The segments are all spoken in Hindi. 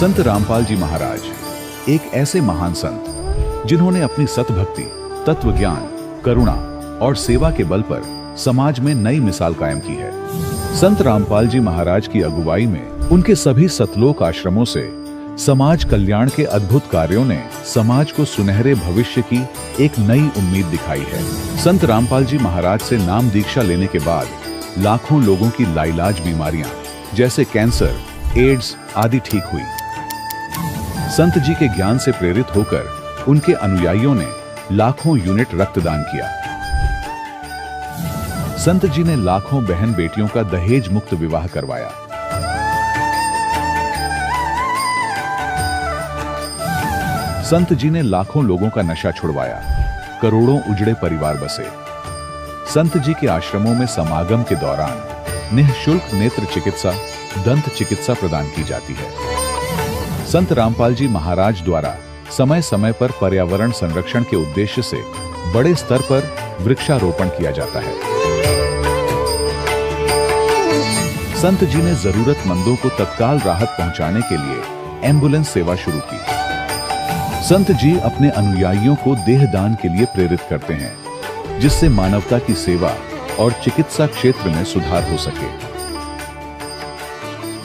संत रामपाल जी महाराज एक ऐसे महान संत जिन्होंने अपनी सतभक्ति, तत्व ज्ञान, करुणा और सेवा के बल पर समाज में नई मिसाल कायम की है। संत रामपाल जी महाराज की अगुवाई में उनके सभी सतलोक आश्रमों से समाज कल्याण के अद्भुत कार्यों ने समाज को सुनहरे भविष्य की एक नई उम्मीद दिखाई है। संत रामपाल जी महाराज से नाम दीक्षा लेने के बाद लाखों लोगों की लाइलाज बीमारियां जैसे कैंसर, एड्स आदि ठीक हुई। संत जी के ज्ञान से प्रेरित होकर उनके अनुयायियों ने लाखों यूनिट रक्तदान किया। संत जी ने लाखों बहन बेटियों का दहेज मुक्त विवाह करवाया। संत जी ने लाखों लोगों का नशा छुड़वाया, करोड़ों उजड़े परिवार बसे। संत जी के आश्रमों में समागम के दौरान निःशुल्क नेत्र चिकित्सा, दंत चिकित्सा प्रदान की जाती है। संत रामपाल जी महाराज द्वारा समय समय पर पर्यावरण संरक्षण के उद्देश्य से बड़े स्तर पर वृक्षारोपण किया जाता है। संत जी ने जरूरतमंदों को तत्काल राहत पहुंचाने के लिए एम्बुलेंस सेवा शुरू की। संत जी अपने अनुयायियों को देहदान के लिए प्रेरित करते हैं, जिससे मानवता की सेवा और चिकित्सा क्षेत्र में सुधार हो सके।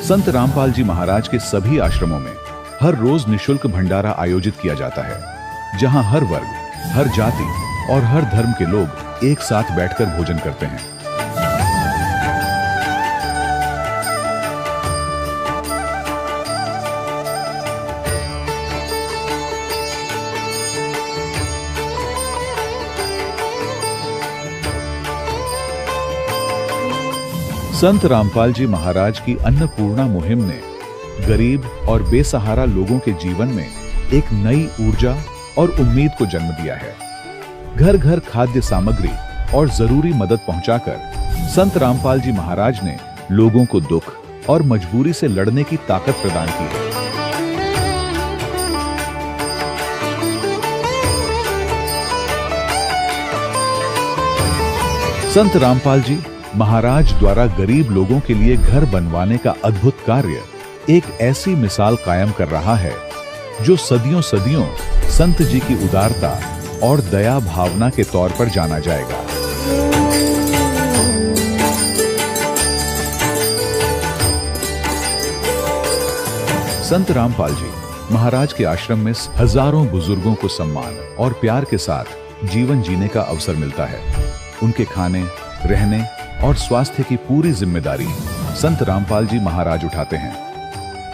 संत रामपाल जी महाराज के सभी आश्रमों में हर रोज निःशुल्क भंडारा आयोजित किया जाता है, जहां हर वर्ग, हर जाति और हर धर्म के लोग एक साथ बैठकर भोजन करते हैं। संत रामपाल जी महाराज की अन्नपूर्णा मुहिम ने गरीब और बेसहारा लोगों के जीवन में एक नई ऊर्जा और उम्मीद को जन्म दिया है। घर घर खाद्य सामग्री और जरूरी मदद पहुंचाकर संत रामपाल जी महाराज ने लोगों को दुख और मजबूरी से लड़ने की ताकत प्रदान की है। संत रामपाल जी महाराज द्वारा गरीब लोगों के लिए घर बनवाने का अद्भुत कार्य एक ऐसी मिसाल कायम कर रहा है जो सदियों सदियों संत जी की उदारता और दया भावना के तौर पर जाना जाएगा। संत रामपाल जी महाराज के आश्रम में हजारों बुजुर्गों को सम्मान और प्यार के साथ जीवन जीने का अवसर मिलता है। उनके खाने, रहने और स्वास्थ्य की पूरी जिम्मेदारी संत रामपाल जी महाराज उठाते हैं।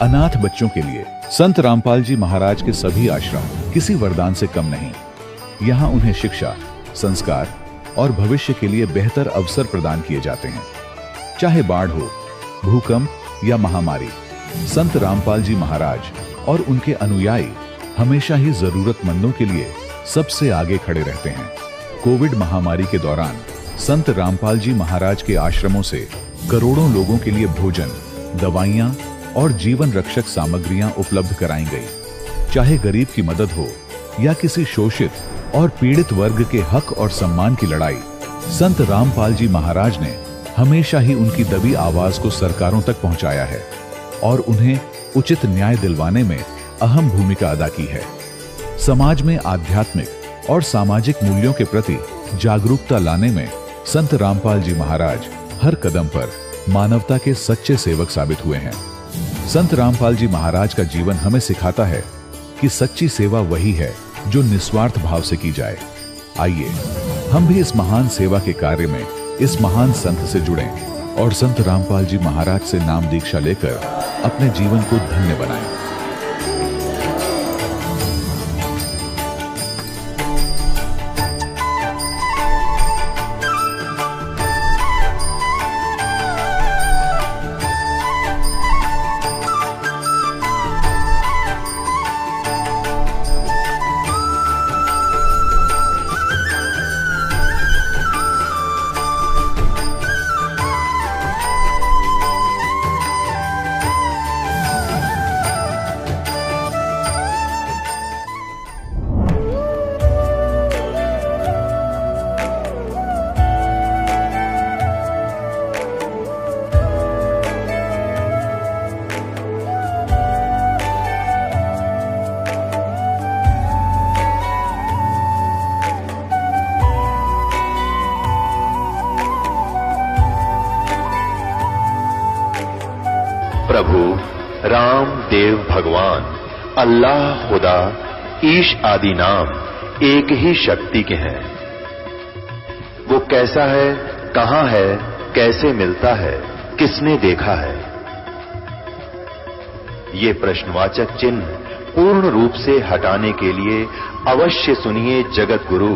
अनाथ बच्चों के लिए संत रामपाल जी महाराज के सभी आश्रम किसी वरदान से कम नहीं। यहाँ उन्हें शिक्षा, संस्कार और भविष्य के लिए बेहतर अवसर प्रदान किए जाते हैं। चाहे बाढ़ हो, भूकंप या महामारी, संत रामपाल जी महाराज और उनके अनुयायी हमेशा ही जरूरतमंदों के लिए सबसे आगे खड़े रहते हैं। कोविड महामारी के दौरान संत रामपाल जी महाराज के आश्रमों से करोड़ों लोगों के लिए भोजन, दवाइयां और जीवन रक्षक सामग्रियां उपलब्ध कराई गई। चाहे गरीब की मदद हो या किसी शोषित और पीड़ित वर्ग के हक और सम्मान की लड़ाई, संत रामपाल जी महाराज ने हमेशा ही उनकी दबी आवाज को सरकारों तक पहुंचाया है और उन्हें उचित न्याय दिलवाने में अहम भूमिका अदा की है। समाज में आध्यात्मिक और सामाजिक मूल्यों के प्रति जागरूकता लाने में संत रामपाल जी महाराज हर कदम पर मानवता के सच्चे सेवक साबित हुए हैं। संत रामपाल जी महाराज का जीवन हमें सिखाता है कि सच्ची सेवा वही है जो निस्वार्थ भाव से की जाए। आइए हम भी इस महान सेवा के कार्य में इस महान संत से जुड़ें और संत रामपाल जी महाराज से नाम दीक्षा लेकर अपने जीवन को धन्य बनाएं। प्रभु राम देव भगवान अल्लाह खुदा ईश आदि नाम एक ही शक्ति के हैं। वो कैसा है, कहां है, कैसे मिलता है, किसने देखा है? ये प्रश्नवाचक चिन्ह पूर्ण रूप से हटाने के लिए अवश्य सुनिए जगत गुरु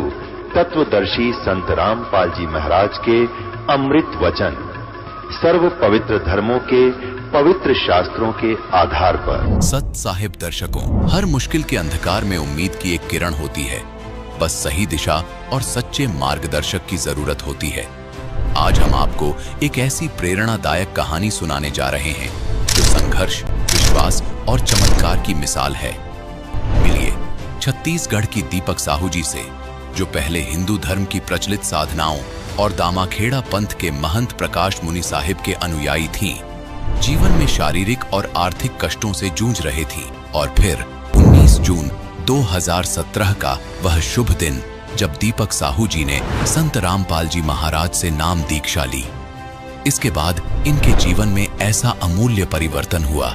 तत्वदर्शी संत रामपाल जी महाराज के अमृत वचन, सर्व पवित्र धर्मों के पवित्र शास्त्रों के आधार पर। सत साहिब दर्शकों, हर मुश्किल के अंधकार में उम्मीद की एक किरण होती है। बस सही दिशा और सच्चे मार्गदर्शक की जरूरत होती है। आज हम आपको एक ऐसी प्रेरणादायक कहानी सुनाने जा रहे हैं जो संघर्ष, विश्वास और चमत्कार की मिसाल है। मिलिए छत्तीसगढ़ की दीपक साहू जी से, जो पहले हिंदू धर्म की प्रचलित साधनाओं और दामाखेड़ा पंथ के महंत प्रकाश मुनि साहिब के अनुयायी थीं। जीवन में शारीरिक और आर्थिक कष्टों से जूझ रहे थीं और फिर 19 जून 2017 का वह शुभ दिन जब दीपक साहू जी ने संत रामपाल जी महाराज से नाम दीक्षा ली। इसके बाद इनके जीवन में ऐसा अमूल्य परिवर्तन हुआ।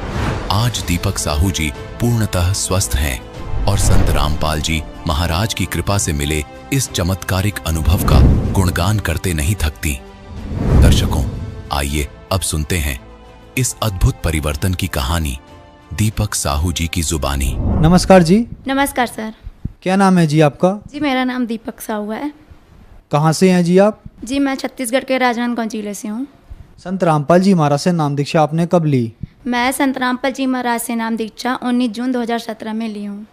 आज दीपक साहू जी पूर्णतः स्वस्थ हैं और संत रामपाल जी महाराज की कृपा से मिले इस चमत्कारिक अनुभव का गुणगान करते नहीं थकती। दर्शकों, आइए अब सुनते हैं इस अद्भुत परिवर्तन की कहानी दीपक साहू जी की जुबानी। नमस्कार जी। नमस्कार सर। क्या नाम है जी आपका? जी मेरा नाम दीपक साहू है। कहाँ से हैं जी आप? जी मैं छत्तीसगढ़ के राजनांदगांव जिले से हूँ। संत रामपाल जी महाराज से नाम दीक्षा आपने कब ली? मैं संत रामपाल जी महाराज से नाम दीक्षा 19 जून 2017 में ली हूँ।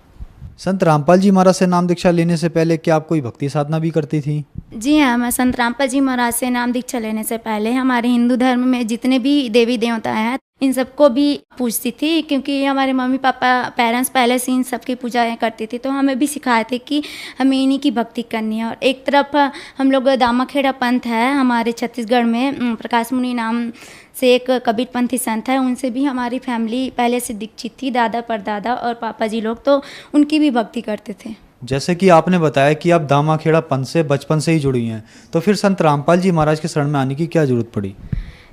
संत रामपाल जी महाराज से नाम दीक्षा लेने से पहले क्या आप कोई भक्ति साधना भी करती थी? जी हाँ, मैं संत रामपाल जी महाराज से नाम दीक्षा लेने से पहले हमारे हिंदू धर्म में जितने भी देवी देवता हैं इन सबको भी पूजती थी, क्योंकि हमारे मम्मी पापा पेरेंट्स पहले से इन सबकी पूजा करती थी, तो हमें भी सिखाए थे कि हमें इन्हीं की भक्ति करनी है। और एक तरफ हम लोग दामाखेड़ा पंथ है हमारे छत्तीसगढ़ में, प्रकाश मुनि नाम से एक कबीरपंथी संत है, उनसे भी हमारी फैमिली पहले से दीक्षित थी, दादा परदादा और पापा जी लोग, तो उनकी भी भक्ति करते थे। जैसे कि आपने बताया कि आप दामाखेड़ा पंथ से बचपन से ही जुड़ी हैं, तो फिर संत रामपाल जी महाराज के शरण में आने की क्या जरूरत पड़ी?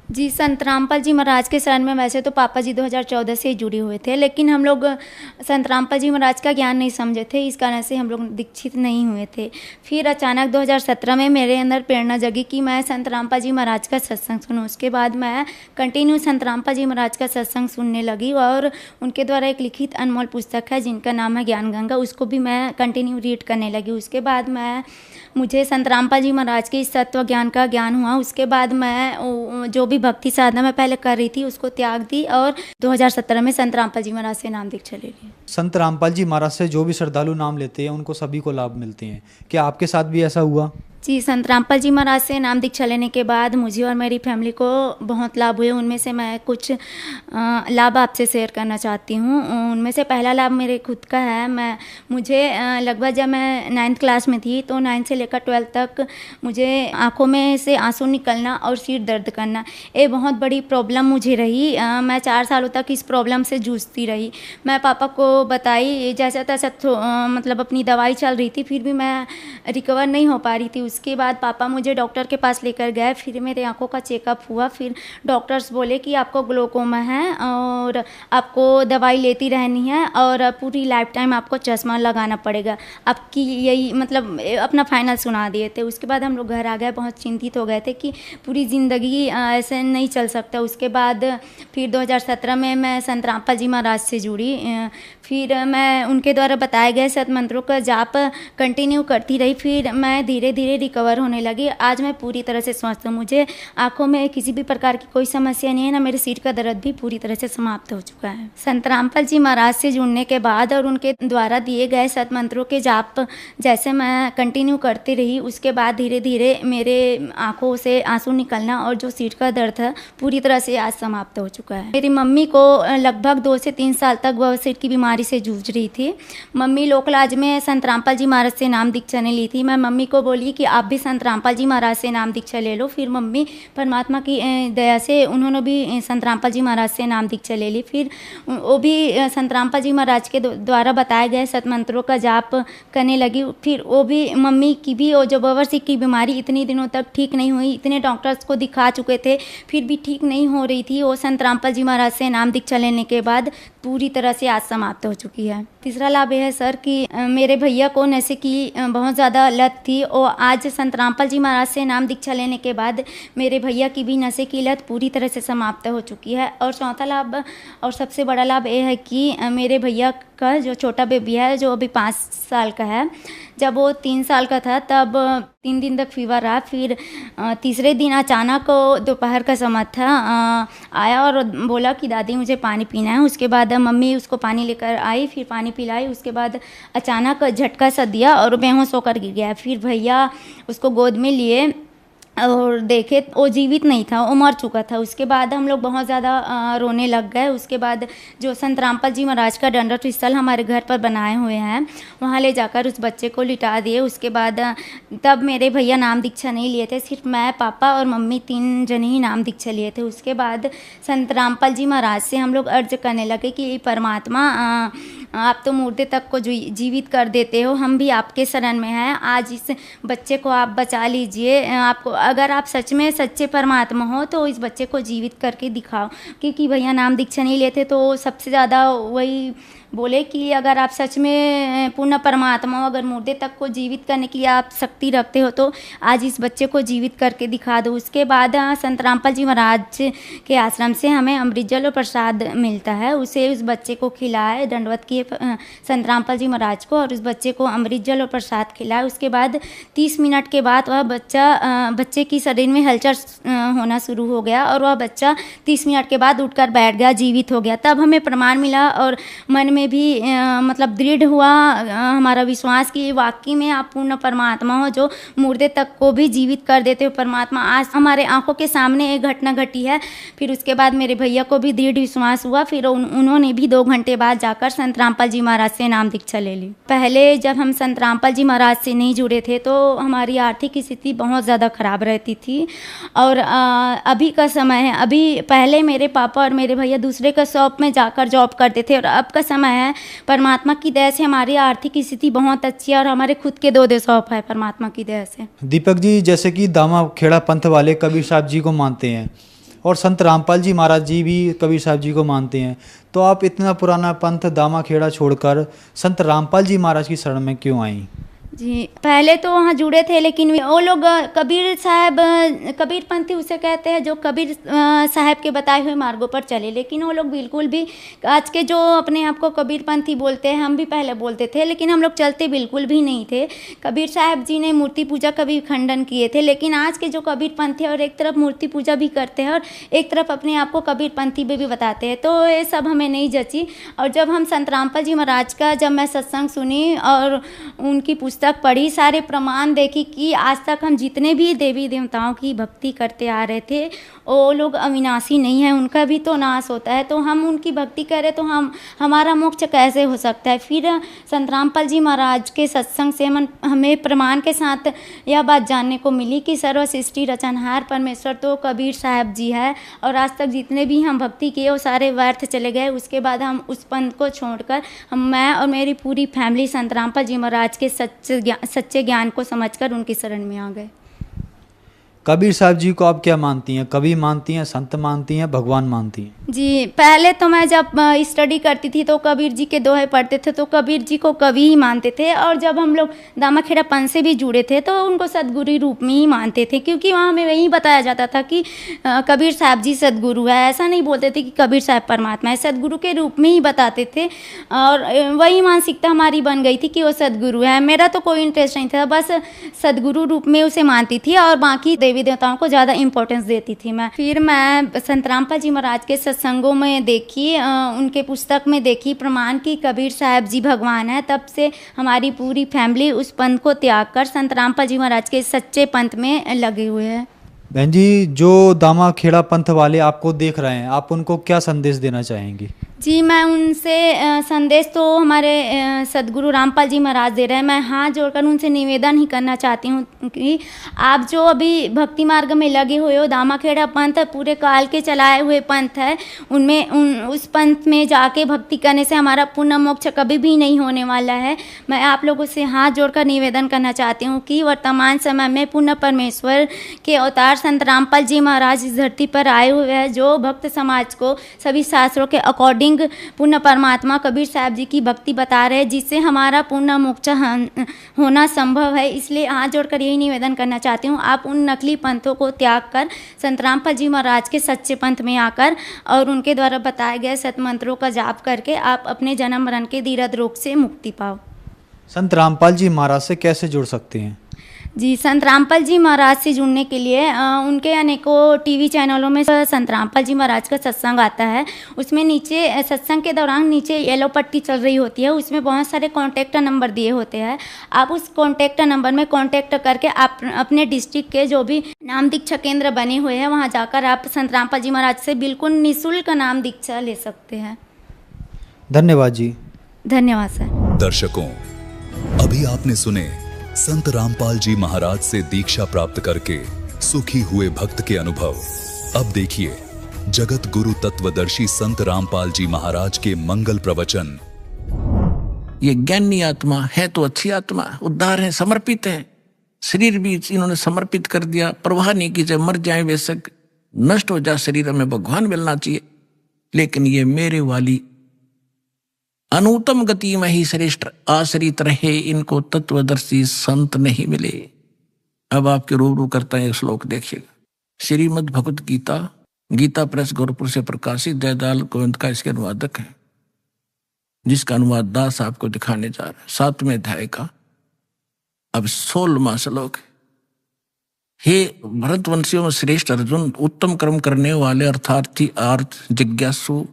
जी, संत रामपाल जी महाराज के शरण में वैसे तो पापा जी 2014 से ही जुड़े हुए थे, लेकिन हम लोग संत रामपाल जी महाराज का ज्ञान नहीं समझे थे, इस कारण से हम लोग दीक्षित नहीं हुए थे। फिर अचानक 2017 में मेरे अंदर प्रेरणा जगी कि मैं संत रामपाल जी महाराज का सत्संग सुनूं। उसके बाद मैं कंटिन्यू संत रामपाल जी महाराज का सत्संग सुनने लगी और उनके द्वारा एक लिखित अनमोल पुस्तक है जिनका नाम है ज्ञान गंगा, उसको भी मैं कंटिन्यू रीड करने लगी। उसके बाद मुझे संत रामपाल जी महाराज के इस तत्व ज्ञान का ज्ञान हुआ। उसके बाद मैं जो भी भक्ति साधना मैं पहले कर रही थी उसको त्याग दी और 2017 में संत रामपाल जी महाराज से नाम दीक्षा ले ली। संत रामपाल जी महाराज से जो भी श्रद्धालु नाम लेते हैं उनको सभी को लाभ मिलते हैं, क्या आपके साथ भी ऐसा हुआ? जी, संत रामपाल जी महाराज से नाम दीक्षा लेने के बाद मुझे और मेरी फैमिली को बहुत लाभ हुए। उनमें से मैं कुछ लाभ आपसे शेयर करना चाहती हूँ। उनमें से पहला लाभ मेरे खुद का है। मुझे लगभग जब मैं 9th क्लास में थी तो 9 से लेकर 12 तक मुझे आँखों में से आंसू निकलना और सिर दर्द करना, ये बहुत बड़ी प्रॉब्लम मुझे रही। मैं 4 सालों तक इस प्रॉब्लम से जूझती रही। मैं पापा को बताई, जैसा तैसा मतलब अपनी दवाई चल रही थी, फिर भी मैं रिकवर नहीं हो पा रही थी। उसके बाद पापा मुझे डॉक्टर के पास लेकर गए, फिर मेरे आंखों का चेकअप हुआ। फिर डॉक्टर्स बोले कि आपको ग्लोकोमा है और आपको दवाई लेती रहनी है और पूरी लाइफ टाइम आपको चश्मा लगाना पड़ेगा, आपकी यही मतलब अपना फाइनल सुना दिए थे। उसके बाद हम लोग घर आ गए, बहुत चिंतित हो गए थे कि पूरी ज़िंदगी ऐसे नहीं चल सकता। उसके बाद फिर 2017 में मैं संत रामपाल जी महाराज से जुड़ी। फिर मैं उनके द्वारा बताए गए सत मंत्रों का जाप कंटिन्यू करती रही। फिर मैं धीरे धीरे रिकवर होने लगी। आज मैं पूरी तरह से स्वस्थ हूँ। मुझे आंखों में किसी भी प्रकार की कोई समस्या नहीं है, ना मेरे सिर का दर्द भी पूरी तरह से समाप्त हो चुका है। संत रामपाल जी महाराज से जुड़ने के बाद और उनके द्वारा दिए गए सत मंत्रों के जाप जैसे मैं कंटिन्यू करती रही, उसके बाद धीरे धीरे मेरे आंखों से आंसू निकलना और जो सिर का दर्द है पूरी तरह से आज समाप्त हो चुका है। मेरी मम्मी को लगभग 2 से 3 साल तक वह सिर की बीमारी से जूझ रही थी। मम्मी लोकलाज में संत रामपाल जी महाराज से नाम दीक्षा ने ली थी। मैं मम्मी को बोली कि आप भी संत रामपाल जी महाराज से नाम दीक्षा ले लो। फिर मम्मी परमात्मा की दया से उन्होंने भी संत रामपाल जी महाराज से नाम दीक्षा ले ली। फिर वो भी संत रामपाल जी महाराज के द्वारा बताए गए सतमंत्रों का जाप करने लगी। फिर वो भी मम्मी की भी वो जो बवासीर की बीमारी इतनी दिनों तक ठीक नहीं हुई, इतने डॉक्टर्स को दिखा चुके थे फिर भी ठीक नहीं हो रही थी, वो संत रामपाल जी महाराज से नाम दीक्षा लेने के बाद पूरी तरह से आज समाप्त हो चुकी है। तीसरा लाभ यह है सर कि मेरे भैया को नशे की बहुत ज़्यादा लत थी और आज संत रामपाल जी महाराज से नाम दीक्षा लेने के बाद मेरे भैया की भी नशे की लत पूरी तरह से समाप्त हो चुकी है। और चौथा लाभ और सबसे बड़ा लाभ यह है कि मेरे भैया का जो छोटा बेबी है जो अभी 5 साल का है, जब वो 3 साल का था तब 3 दिन तक फीवर रहा। फिर तीसरे दिन अचानक दोपहर का समय था, आया और बोला कि दादी मुझे पानी पीना है। उसके बाद मम्मी उसको पानी लेकर आई, फिर पानी पिलाई। उसके बाद अचानक झटका सा दिया और बेहोश होकर गिर गया। फिर भैया उसको गोद में लिए और देखे वो जीवित नहीं था, वो मर चुका था। उसके बाद हम लोग बहुत ज़्यादा रोने लग गए। उसके बाद जो संत रामपाल जी महाराज का दंडवत स्थल हमारे घर पर बनाए हुए हैं, वहाँ ले जाकर उस बच्चे को लिटा दिए। उसके बाद तब मेरे भैया नाम दीक्षा नहीं लिए थे, सिर्फ मैं, पापा और मम्मी 3 जने ही नाम दीक्षा लिए थे। उसके बाद संत रामपाल जी महाराज से हम लोग अर्ज करने लगे कि परमात्मा आप तो मुर्दे तक को जीवित कर देते हो, हम भी आपके शरण में हैं, आज इस बच्चे को आप बचा लीजिए। आपको अगर आप सच में सच्चे परमात्मा हो तो इस बच्चे को जीवित करके दिखाओ। क्योंकि भैया नाम दीक्षा नहीं लेते तो सबसे ज़्यादा वही बोले कि अगर आप सच में पूर्ण परमात्मा हो, अगर मुर्दे तक को जीवित करने की आप शक्ति रखते हो तो आज इस बच्चे को जीवित करके दिखा दो। उसके बाद संत रामपाल जी महाराज के आश्रम से हमें अमृत जल और प्रसाद मिलता है, उसे उस बच्चे को खिलाए, दंडवत किए संत रामपाल जी महाराज को और उस बच्चे को अमृत जल और प्रसाद खिलाए। उसके बाद 30 मिनट के बाद वह बच्चे की शरीर में हलचल होना शुरू हो गया और वह बच्चा 30 मिनट के बाद उठकर बैठ गया, जीवित हो गया। तब हमें प्रमाण मिला और मन में भी मतलब दृढ़ हुआ हमारा विश्वास कि वाकई में आप पूर्ण परमात्मा हो जो मुर्दे तक को भी जीवित कर देते हो परमात्मा। आज हमारे आंखों के सामने एक घटना घटी है। फिर उसके बाद मेरे भैया को भी दृढ़ विश्वास हुआ। फिर उन्होंने भी 2 घंटे बाद जाकर संत रामपाल जी महाराज से नाम दीक्षा ले ली। पहले जब हम संत रामपाल जी महाराज से नहीं जुड़े थे तो हमारी आर्थिक स्थिति बहुत ज़्यादा खराब रहती थी। और अभी का समय है, अभी पहले मेरे पापा और मेरे भैया दूसरे का शॉप में जाकर जॉब करते थे और अब का समय है परमात्मा की दया से हमारी आर्थिक स्थिति बहुत अच्छी है और हमारे खुद के 2 शॉप है परमात्मा की दया से। दीपक जी, जैसे कि दामा खेड़ा पंथ वाले कबीर साहब जी को मानते हैं और संत रामपाल जी महाराज जी भी कबीर साहब जी को मानते हैं, तो आप इतना पुराना पंथ दामा खेड़ा छोड़कर संत रामपाल जी महाराज की शरण में क्यों आई? जी, पहले तो वहाँ जुड़े थे लेकिन वो लोग कबीर साहब, कबीर पंथी उसे कहते हैं जो कबीर साहब के बताए हुए मार्गों पर चले, लेकिन वो लोग बिल्कुल भी आज के जो अपने आप को कबीर पंथी बोलते हैं, हम भी पहले बोलते थे लेकिन हम लोग चलते बिल्कुल भी नहीं थे। कबीर साहब जी ने मूर्ति पूजा का भी खंडन किए थे, लेकिन आज के जो कबीर पंथी और एक तरफ मूर्ति पूजा भी करते हैं और एक तरफ अपने आप को कबीर पंथी भी बताते हैं, तो ये सब हमें नहीं जची। और जब हम संत रामपाल जी महाराज का जब मैं सत्संग सुनी और उनकी पुस्तक पढ़ी, सारे प्रमाण देखी कि आज तक हम जितने भी देवी देवताओं की भक्ति करते आ रहे थे वो लोग अविनाशी नहीं है, उनका भी तो नाश होता है, तो हम उनकी भक्ति करें तो हमारा मोक्ष कैसे हो सकता है। फिर संत रामपाल जी महाराज के सत्संग से हमें प्रमाण के साथ यह बात जानने को मिली कि सर्व सृष्टि रचनहार परमेश्वर तो कबीर साहब जी है और आज तक जितने भी हम भक्ति किए वो सारे व्यर्थ चले गए। उसके बाद हम उस पंथ को छोड़कर मैं और मेरी पूरी फैमिली संत रामपाल जी महाराज के सच्चे ज्ञान को समझकर उनकी शरण में आ गए। कबीर साहब जी को आप क्या मानती हैं? कवि मानती हैं, संत मानती हैं, भगवान मानती हैं? जी, पहले तो मैं जब स्टडी करती थी तो कबीर जी के दोहे पढ़ते थे तो कबीर जी को कवि ही मानते थे, और जब हम लोग दामाखेड़ा पंथ से भी जुड़े थे तो उनको सदगुरु रूप में ही मानते थे, क्योंकि वहाँ हमें वही बताया जाता था कि कबीर साहब जी सदगुरु है। ऐसा नहीं बोलते थे कि कबीर साहब परमात्मा है, सदगुरु के रूप में ही बताते थे और वही मानसिकता हमारी बन गई थी कि वो सदगुरु है। मेरा तो कोई इंटरेस्ट नहीं था, बस सदगुरु रूप में उसे मानती थी और बाकी देवी देवताओं को ज़्यादा इंपॉर्टेंस देती थी मैं। फिर मैं संत रामपाल जी महाराज के सत्संगों में देखी, उनके पुस्तक में देखी प्रमाण की कबीर साहब जी भगवान है, तब से हमारी पूरी फैमिली उस पंथ को त्याग कर संत रामपाल जी महाराज के सच्चे पंथ में लगे हुए हैं। बहन जी, जो दामाखेड़ा पंथ वाले आपको देख रहे हैं, आप उनको क्या संदेश देना चाहेंगी? जी, मैं उनसे संदेश तो हमारे सद्गुरु रामपाल जी महाराज दे रहे हैं। मैं हाथ जोड़कर उनसे निवेदन ही करना चाहती हूँ कि आप जो अभी भक्ति मार्ग में लगे हुए हो, दामाखेड़ा पंथ पूरे काल के चलाए हुए पंथ है, उस पंथ में जाके भक्ति करने से हमारा पुण्य मोक्ष कभी भी नहीं होने वाला है। मैं आप लोगों से हाथ जोड़कर निवेदन करना चाहती हूँ कि वर्तमान समय में पुण्य परमेश्वर के अवतार संत रामपाल जी महाराज इस धरती पर आए हुए हैं, जो भक्त समाज को सभी शास्त्रों के अकॉर्डिंग पुण्य परमात्मा कबीर साहब जी की भक्ति बता रहे हैं, जिससे हमारा पुण्य मोक्ष होना संभव है। इसलिए हाथ जोड़कर यही निवेदन करना चाहती हूँ, आप उन नकली पंथों को त्याग कर संत रामपाल जी महाराज के सच्चे पंथ में आकर और उनके द्वारा बताए गए सत मंत्रों का जाप करके आप अपने जन्म मरण के दीर्घ रोग से मुक्ति पाओ। संत रामपाल जी महाराज से कैसे जुड़ सकते हैं? जी, संत रामपाल जी महाराज से जुड़ने के लिए उनके अनेकों टीवी चैनलों में संत रामपाल जी महाराज का सत्संग आता है। उसमें नीचे सत्संग के दौरान नीचे येलो पट्टी चल रही होती है, उसमें बहुत सारे कॉन्टैक्ट नंबर दिए होते हैं। आप उस कॉन्टैक्ट नंबर में कॉन्टैक्ट करके आप अपने डिस्ट्रिक्ट के जो भी नाम दीक्षा केंद्र बने हुए हैं वहाँ जाकर आप संत रामपाल जी महाराज से बिल्कुल निःशुल्क नाम दीक्षा ले सकते हैं। धन्यवाद जी। धन्यवाद सर। दर्शकों, अभी आपने सुने संत रामपाल जी महाराज से दीक्षा प्राप्त करके सुखी हुए भक्त के अनुभव। अब देखिए जगत गुरु तत्वदर्शी संत रामपाल जी महाराज के मंगल प्रवचन। ये ज्ञानी आत्मा है तो अच्छी आत्मा, उद्धार है, समर्पित है। शरीर भी इन्होंने समर्पित कर दिया, परवाह नहीं की, चाहे मर जाए बेशक, नष्ट हो जाए शरीर, में भगवान मिलना चाहिए। लेकिन ये मेरे वाली अनुत्तम गति में ही श्रेष्ठ आश्रित रहे, इनको तत्वदर्शी संत नहीं मिले। अब आपके रूबरू करता है श्लोक देखिएगा। श्रीमद् भगवत गीता, गीता प्रेस गोरखपुर से प्रकाशित जयदाल गोविंद का इसके अनुवादक है, जिसका अनुवाद दास आपको दिखाने जा रहा है। 7वें अध्याय का अब 16वां श्लोक। हे भरतवंशियों में श्रेष्ठ अर्जुन, उत्तम कर्म करने वाले अर्थार्थी, आर्थ, जिज्ञासु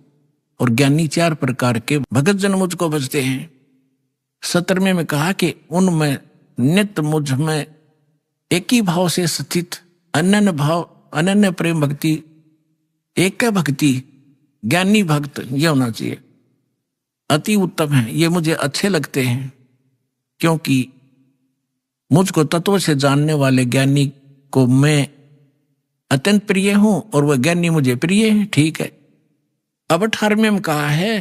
और ज्ञानी 4 प्रकार के भगत जन मुझको भजते हैं। 17वें में कहा कि उनमें नित्य मुझ में एक ही भाव से स्थित अनन्य भाव, अनन्य प्रेम भक्ति, एक भक्ति, ज्ञानी भक्त ये होना चाहिए, अति उत्तम है। ये मुझे अच्छे लगते हैं, क्योंकि मुझको तत्व से जानने वाले ज्ञानी को मैं अत्यंत प्रिय हूं और वह ज्ञानी मुझे प्रिय है। ठीक है। अब 18वें में कहा है,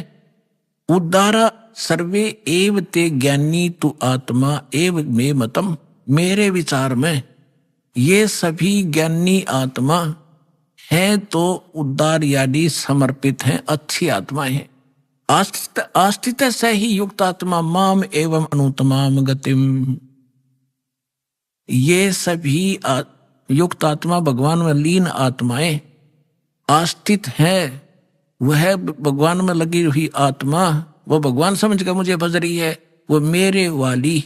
उद्धारा सर्वे एव ते ज्ञानी तु आत्मा एव मे मतम। मेरे विचार में ये सभी ज्ञानी आत्मा हैं तो उद्धार यानी समर्पित हैं, अच्छी आत्माएं हैं। आस्थित से ही युक्त आत्मा माम एवं अनुत्तमाम गतिम। ये सभी युक्त आत्मा भगवान में लीन आत्माएं आस्थित हैं। वह भगवान में लगी हुई आत्मा, वो भगवान समझ कर मुझे भज रही है, वो मेरे वाली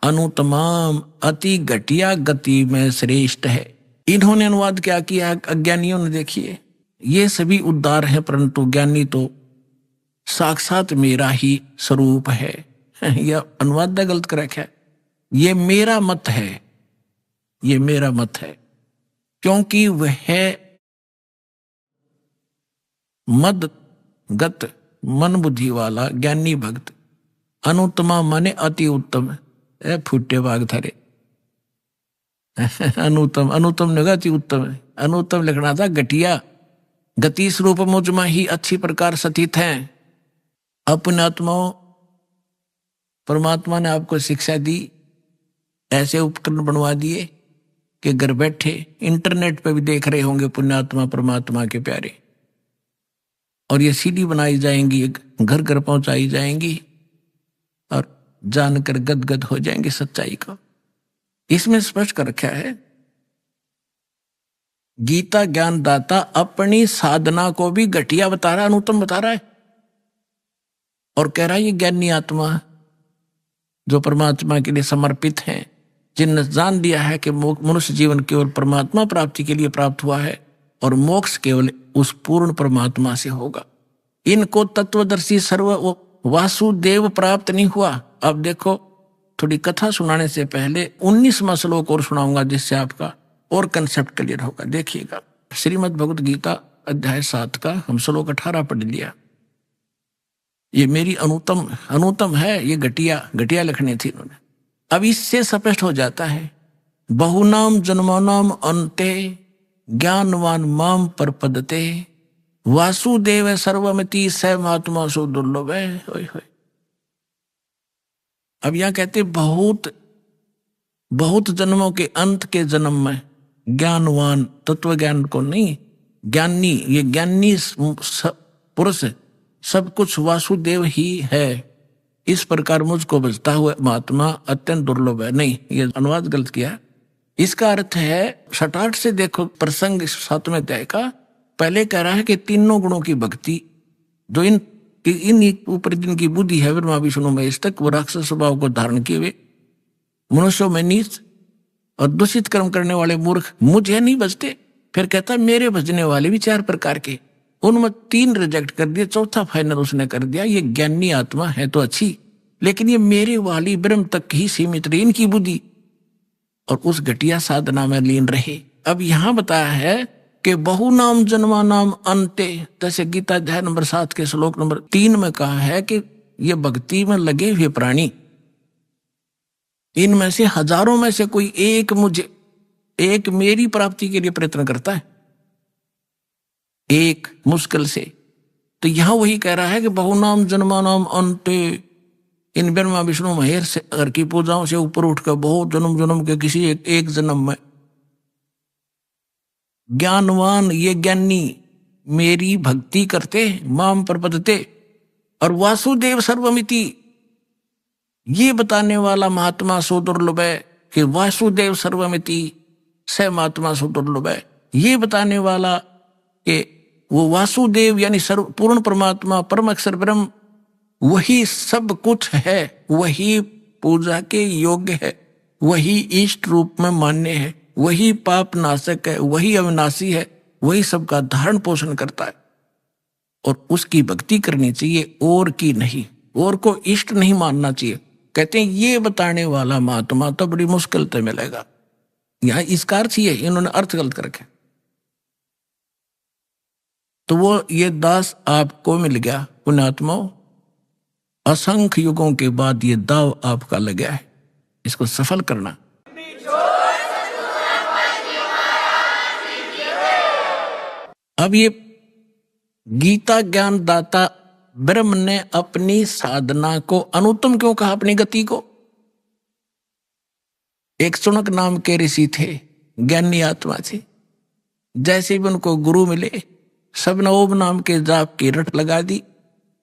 अनुत्तमाम अति घटिया गति में श्रेष्ठ है। इन्होंने अनुवाद क्या किया अज्ञानियों ने? देखिए, ये सभी उद्धार हैं, परंतु ज्ञानी तो साक्षात मेरा ही स्वरूप है। यह अनुवाद गलत कर रखा है। ये मेरा मत है, ये मेरा मत है, क्योंकि वह मद गत मन बुद्धि वाला ज्ञानी भक्त अनुत्तमा माने अति उत्तम है। फुटे बाग थारे अनुत्तम, अनुत्तम ने अति उत्तम है। अनुत्तम लिखना था घटिया, गति स्वरूप मुझ में ही अच्छी प्रकार स्थित है। अपने आत्माओं, परमात्मा ने आपको शिक्षा दी, ऐसे उपकरण बनवा दिए कि घर बैठे इंटरनेट पे भी देख रहे होंगे पुण्यात्मा परमात्मा के प्यारे, और ये सीडी बनाई जाएंगी, घर घर पहुंचाई जाएंगी और जानकर गदगद हो जाएंगे सच्चाई को। इसमें स्पष्ट कर रखा है, गीता ज्ञान दाता अपनी साधना को भी घटिया बता रहा है, अनुत्तम बता रहा है, और कह रहा है ये ज्ञानी आत्मा जो परमात्मा के लिए समर्पित हैं, जिनने जान दिया है कि मनुष्य जीवन केवल परमात्मा प्राप्ति के लिए प्राप्त हुआ है और मोक्ष केवल उस पूर्ण परमात्मा से होगा। इनको तत्वदर्शी सर्व वासुदेव प्राप्त नहीं हुआ। अब देखो, थोड़ी कथा सुनाने से पहले 19वां श्लोक और सुनाऊंगा, जिससे आपका और कंसेप्ट क्लियर होगा। देखिएगा, श्रीमद् भगवत गीता अध्याय 7 का हम श्लोक 18 पढ़ लिया। ये मेरी अनुतम है, ये घटिया लिखनी थी इन्होंने। अब इससे स्पष्ट हो जाता है, बहुनाम जन्मानाम अन्ते ज्ञानवान माम परपदते वासुदेव सर्वमिति स महात्मा सो दुर्लभ है। अब यहां कहते बहुत जन्मों के अंत के जन्म में ज्ञानवान, तत्व ज्ञान को नहीं, ज्ञानी, ये ज्ञानी पुरुष सब कुछ वासुदेव ही है, इस प्रकार मुझको बचता हुआ महात्मा अत्यंत दुर्लभ है। नहीं, ये अनुवाद गलत किया। इसका अर्थ है, 68 से देखो प्रसंग 7वें अध्याय का, पहले कह रहा है कि तीनों गुणों की भक्ति जो इन ऊपर जिनकी बुद्धि है ब्रह्मा विष्णु महेश तक, वो राक्षस स्वभाव को धारण किए हुए मनुष्यों में नीच और दूषित कर्म करने वाले मूर्ख मुझे नहीं बचते। फिर कहता मेरे भजने वाले भी 4 प्रकार के, उनमें 3 रिजेक्ट कर दिए, चौथा फाइनल उसने कर दिया। ये ज्ञानी आत्मा है तो अच्छी, लेकिन ये मेरे वाली ब्रह्म तक ही सीमित रही इनकी बुद्धि और उस घटिया साधना में लीन रहे। अब यहां बताया है कि बहुनाम जन्मानाम अन्ते, जैसे गीता अध्याय नंबर 7 के श्लोक नंबर 3 में कहा है कि ये भक्ति में लगे हुए प्राणी, इनमें से हजारों में से कोई एक मेरी प्राप्ति के लिए प्रयत्न करता है, एक मुश्किल से। तो यहां वही कह रहा है कि बहुनाम जन्मानाम अन्ते, इन ब्रह्मा विष्णु महेश से घर की पूजाओं से ऊपर उठकर बहुत जन्म के किसी एक जन्म में ज्ञानवान, ये ज्ञानी मेरी भक्ति करते माम प्रपदते, और वासुदेव सर्वमिति, ये बताने वाला महात्मा सो दुर्लभ है कि वासुदेव सर्वमिति स महात्मा सो दुर्लभ है। ये बताने वाला कि वो वासुदेव यानी सर्व पूर्ण परमात्मा परम अक्षर ब्रह्म वही सब कुछ है, वही पूजा के योग्य है, वही इष्ट रूप में मान्य है, वही पाप नाशक है, वही अविनाशी है, वही सबका धारण पोषण करता है और उसकी भक्ति करनी चाहिए और की नहीं, और को इष्ट नहीं मानना चाहिए। कहते हैं ये बताने वाला महात्मा तो बड़ी मुश्किल से मिलेगा। यहां इसका अर्थ ही है, इन्होंने अर्थ गलत कर रखा। तो वो ये दास आपको मिल गया पुण्यात्माओं, असंख्य युगों के बाद ये दाव आपका लग गया है, इसको सफल करना। अब ये गीता ज्ञान दाता ब्रह्म ने अपनी साधना को अनुत्तम क्यों कहा, अपनी गति को। एक सुनक नाम के ऋषि थे, ज्ञानी आत्मा थे, जैसे भी उनको गुरु मिले सब ने ओम नाम के जाप की रट लगा दी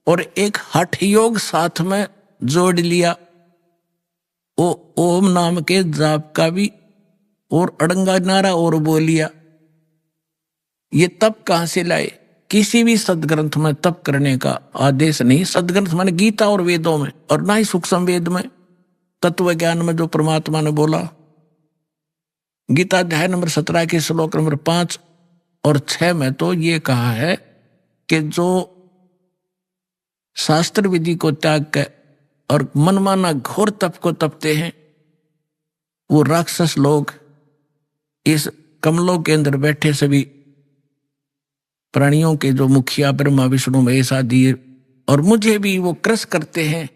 और एक हठ योग साथ में जोड़ लिया, वो ओम नाम के जाप का भी और अड़ंगा नारा और बोल लिया। ये तप कहां से लाए, किसी भी सदग्रंथ में तप करने का आदेश नहीं। सदग्रंथ माने गीता और वेदों में, और ना ही सूक्ष्म वेद में, तत्व ज्ञान में जो परमात्मा ने बोला। गीता अध्याय नंबर 17 के श्लोक नंबर 5 और 6 में तो ये कहा है कि जो शास्त्र विधि को त्याग कर और मनमाना घोर तप को तपते हैं, वो राक्षस लोग इस कमलों के अंदर बैठे सभी प्राणियों के जो मुखिया ब्रह्मा विष्णु महेश आदि और मुझे भी वो क्रस करते हैं,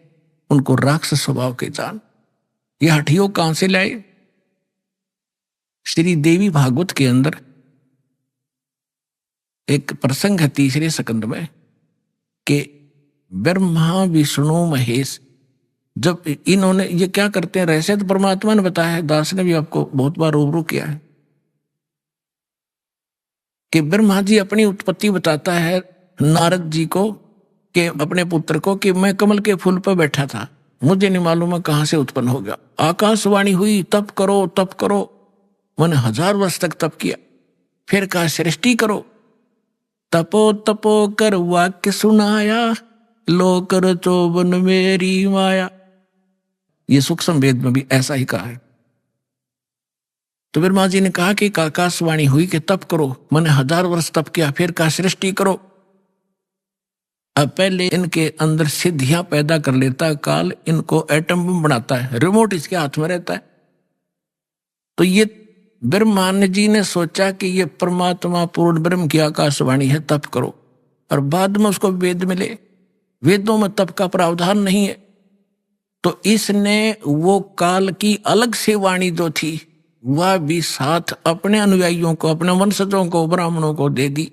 उनको राक्षस स्वभाव के जान। ये हठियों कहां से लाए। श्री देवी भागवत के अंदर एक प्रसंग है 3 स्कंद में कि ब्रह्मा विष्णु महेश जब इन्होंने ये क्या करते हैं, रहस्य तो परमात्मा ने बताया है, दास ने भी आपको बहुत बार रूबरू किया है कि ब्रह्मा जी अपनी उत्पत्ति बताता है नारद जी को कि अपने पुत्र को कि मैं कमल के फूल पर बैठा था, मुझे नहीं मालूम है कहां से उत्पन्न हो गया। आकाशवाणी हुई तप करो तप करो, मैंने 1000 वर्ष तक तप किया। फिर कहा सृष्टि करो, तपो तपो कर वाक्य सुनाया, लो कर चोबन मेरी माया। ये सूक्ष्म वेद में भी ऐसा ही कहा है। तो ब्रह्मा जी ने कहा कि आकाशवाणी हुई कि तप करो, मैंने 1000 वर्ष तप किया। फिर कहा सृष्टि करो। अब पहले इनके अंदर सिद्धियां पैदा कर लेता है काल, इनको एटम बम बनाता है, रिमोट इसके हाथ में रहता है। तो ये ब्रह्मा जी ने सोचा कि ये परमात्मा पूर्ण ब्रह्म की आकाशवाणी है, तप करो। और बाद में उसको वेद मिले, वेदों में तप का प्रावधान नहीं है। तो इसने वो काल की अलग से वाणी जो थी वह भी साथ अपने अनुयायियों को, अपने वंशजों को, ब्राह्मणों को दे दी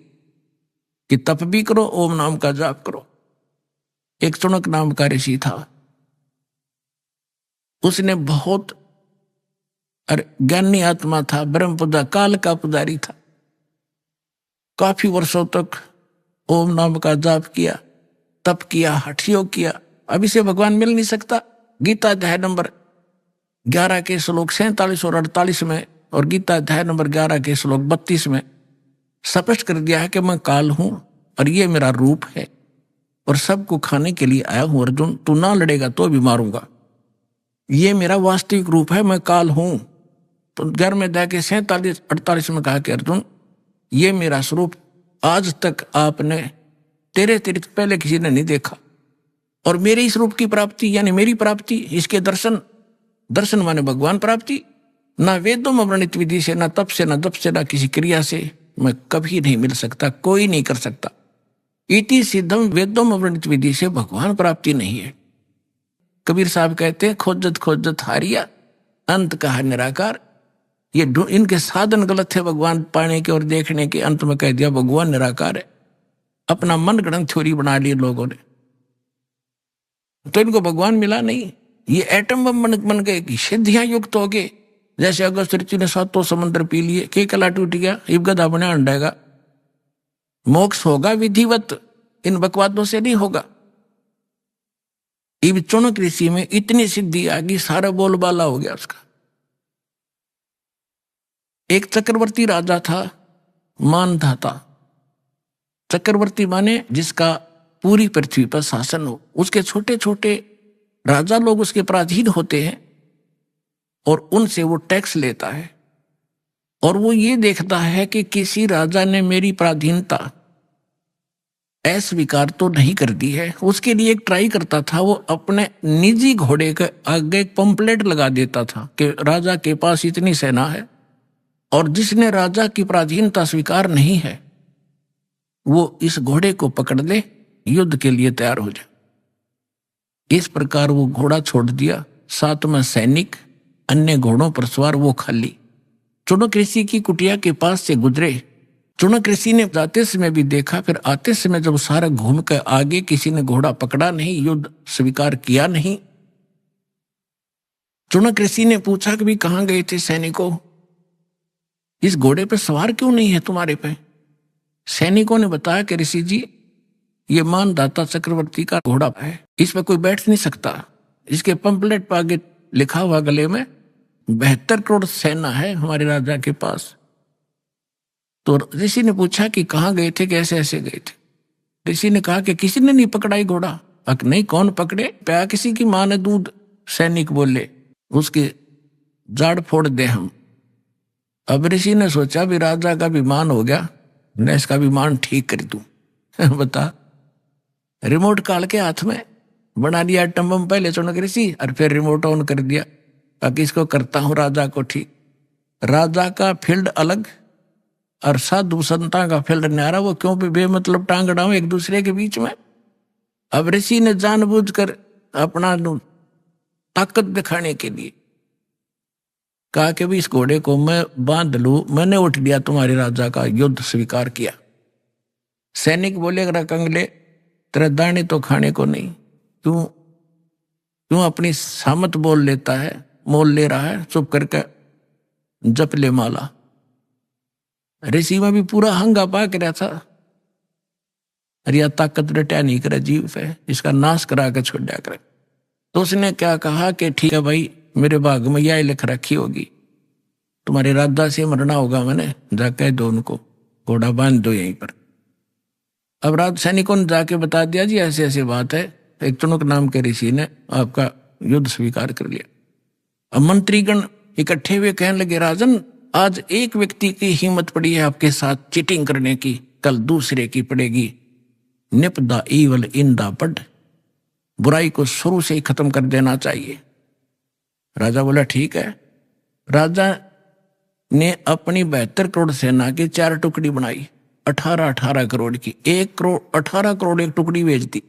कि तप भी करो, ओम नाम का जाप करो। एक चुनक नाम का ऋषि था, उसने बहुत ज्ञानी आत्मा था, ब्रह्म पुजा काल का पुजारी था। काफी वर्षों तक ओम नाम का जाप किया, तप किया, हठ योग किया। अब इसे भगवान मिल नहीं सकता। गीता अध्याय नंबर 11 के श्लोक 47 और 48 में और गीता अध्याय नंबर 11 के श्लोक 32 में स्पष्ट कर दिया है कि मैं काल हूं और ये मेरा रूप है और सबको खाने के लिए आया हूं। अर्जुन, तू ना लड़ेगा तो भी मारूंगा। ये मेरा वास्तविक रूप है, मैं काल हूं। तो 11वें अध्याय के 47-48 में कहा कि अर्जुन, ये मेरा स्वरूप आज तक आपने तेरे अतिरिक्त पहले किसी ने नहीं देखा। और मेरे इस रूप की प्राप्ति यानी मेरी प्राप्ति, इसके दर्शन, दर्शन माने भगवान प्राप्ति, ना वेदों में वर्णित विधि से, ना तप से, ना जप से, ना किसी क्रिया से मैं कभी नहीं मिल सकता, कोई नहीं कर सकता। इति सिद्धम, वेदों में वर्णित विधि से भगवान प्राप्ति नहीं है। कबीर साहब कहते हैं, खोजत खोजत हारिया, अंत कहा निराकार। ये इनके साधन गलत थे भगवान पाने के और देखने के। अंत में कह दिया भगवान निराकार है। अपना मन गढ़ंत थ्योरी बना ली लोगों ने, तो इनको भगवान मिला नहीं। ये एटम बम बन गए, सिद्धियां युक्त हो गए। जैसे अगस्त ऋषि ने 7 समुद्र पी लिए, के कला टूट गया, इब गधा बना अंडेगा। मोक्ष होगा विधिवत, इन बकवादों से नहीं होगा। इब चुनक ऋषि में इतनी सिद्धि आ गई, सारा बोलबाला हो गया उसका। एक चक्रवर्ती राजा था, मानधाता। चक्रवर्ती माने जिसका पूरी पृथ्वी पर शासन हो। उसके छोटे छोटे राजा लोग उसके पराधीन होते हैं और उनसे वो टैक्स लेता है। और वो ये देखता है कि किसी राजा ने मेरी पराधीनता अस्वीकार तो नहीं कर दी है। उसके लिए एक ट्राई करता था, वो अपने निजी घोड़े के आगे एक पंपलेट लगा देता था कि राजा के पास इतनी सेना है और जिसने राजा की पराधीनता स्वीकार नहीं है वो इस घोड़े को पकड़ ले, युद्ध के लिए तैयार हो जाए। इस प्रकार वो घोड़ा छोड़ दिया, साथ में सैनिक, अन्य घोड़ों पर सवार, वो खाली। चुनक ऋषि की कुटिया के पास से गुजरे। चुनक ऋषि ने जाते समय भी देखा, फिर आते समय जब सारा घूम कर आगे, किसी ने घोड़ा पकड़ा नहीं, युद्ध स्वीकार किया नहीं। चुनक ऋषि ने पूछा कि भी कहां गए थे सैनिकों, इस घोड़े पर सवार क्यों नहीं है तुम्हारे पे? सैनिकों ने बताया कि ऋषि जी, ये मानधाता चक्रवर्ती का घोड़ा है, इस पर कोई बैठ नहीं सकता। इसके पंपलेट पर आगे लिखा हुआ गले में 72 करोड़ सेना है हमारे राजा के पास। तो ऋषि ने पूछा कि कहाँ गए थे, कैसे ऐसे गए थे? ऋषि ने कहा कि किसी ने नहीं पकड़ा ये घोड़ा। अक नहीं, कौन पकड़े? प्या किसी की माँ ने दूध। सैनिक बोले, उसके जाड़ फोड़ दे हम। अब ऋषि ने सोचा भी राजा का विमान हो गया, मैं इसका विमान ठीक कर दूं। बता, रिमोट काल के हाथ में बना दिया एटम बम पहले चुनक ऋषि, और फिर रिमोट ऑन कर दिया ताकि इसको करता हूं राजा को ठीक। राजा का फील्ड अलग और साधु संता का फील्ड न्यारा। वो क्यों भी बेमतलब टांग अड़ाऊं एक दूसरे के बीच में। अब ऋषि ने जानबूझकर अपना ताकत दिखाने के लिए कहा कि भी इस घोड़े को मैं बांध लूं, मैंने उठ लिया तुम्हारे राजा का युद्ध स्वीकार किया। सैनिक बोले, अगर कंगले तेरा दाने तो खाने को नहीं, क्यों अपनी सामत बोल लेता है, मोल ले रहा है, चुप करके जप ले माला। ऋषि में भी पूरा हंगा पाक रहा था, अरे ताकत रटा नहीं करे जीव है, इसका नाश करा के छोड़ दिया करे। तो उसने क्या कहा कि ठीक है भाई, मेरे भाग में यह लिख रखी होगी, तुम्हारे राजा से मरना होगा, मैंने जाके दो उनको, घोड़ा बांध दो यहीं पर। अब राज सैनिकों ने जाके बता दिया, जी ऐसे ऐसे बात है, एक चुनक नाम के ऋषि ने आपका युद्ध स्वीकार कर लिया। अब मंत्रीगण इकट्ठे हुए कहने लगे, राजन आज एक व्यक्ति की हिम्मत पड़ी है आपके साथ चीटिंग करने की, कल दूसरे की पड़ेगी। निपदा ईवल इंदा पड, बुराई को शुरू से ही खत्म कर देना चाहिए। राजा बोला ठीक है। राजा ने अपनी 72 करोड़ सेना की 4 टुकड़ी बनाई, 18 करोड़ की। 1 करोड़ 18 करोड़ एक टुकड़ी बेच दी।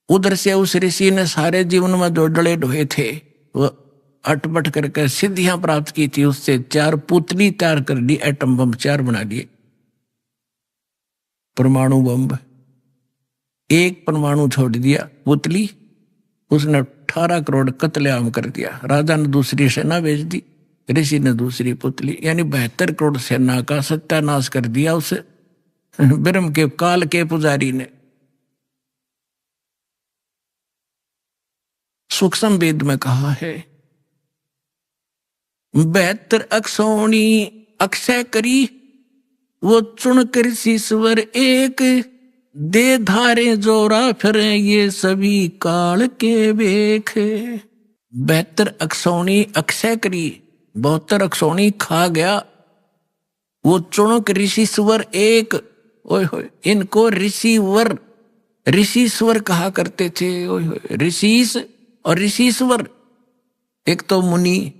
उधर से उस ऋषि ने सारे जीवन में जो डले ढोए थे वो अटपट करके सिद्धियां प्राप्त की थी, उससे 4 पुतली तैयार कर ली, एटम बम 4 बना लिए, परमाणु बम। एक परमाणु छोड़ दिया पुतली, उसने 18 करोड़ कत्लेआम कर दिया। राजा ने दूसरी सेना भेज दी, ऋषि ने दूसरी पुतली, यानी 72 करोड़ सेना का सत्यानाश कर दिया उस ब्रह्म के काल के पुजारी ने। सूक्ष्म वेद में कहा है 72 अक्षौणी अक्षय करी, वो चुन कर शीश्वर एक, दे धारे जोरा फिर ये सभी काल के बेख। 72 अक्षौणी अक्षय करी, 72 अक्षौणी खा गया, वो चुनक ऋषिश्वर एक। ओए होए, इनको ऋषिवर ऋषिश्वर कहा करते थे। ओए होए, ऋषिस और ऋषिश्वर, एक तो मुनि,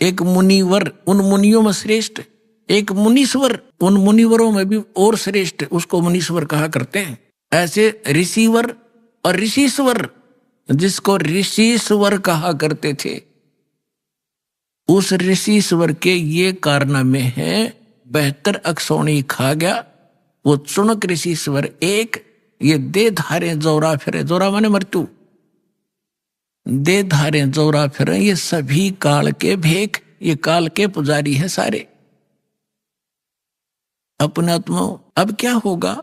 एक मुनिवर, उन मुनियों में श्रेष्ठ, एक मुनीश्वर, उन मुनिवरों में भी और श्रेष्ठ, उसको मुनीश्वर कहा करते हैं। ऐसे ऋषिवर और ऋषिश्वर, जिसको ऋषिश्वर कहा करते थे, उस ऋषिश्वर के ये कारनामे हैं 72 अक्षौणी खा गया, वो चुनक ऋषिश्वर एक, ये दे धारे जोरा फिरे, जोरा माने मृत्यु, दे धारे जोरा फिरे ये सभी काल के भेख, ये काल के पुजारी है सारे। अपने आत्मा अब क्या होगा,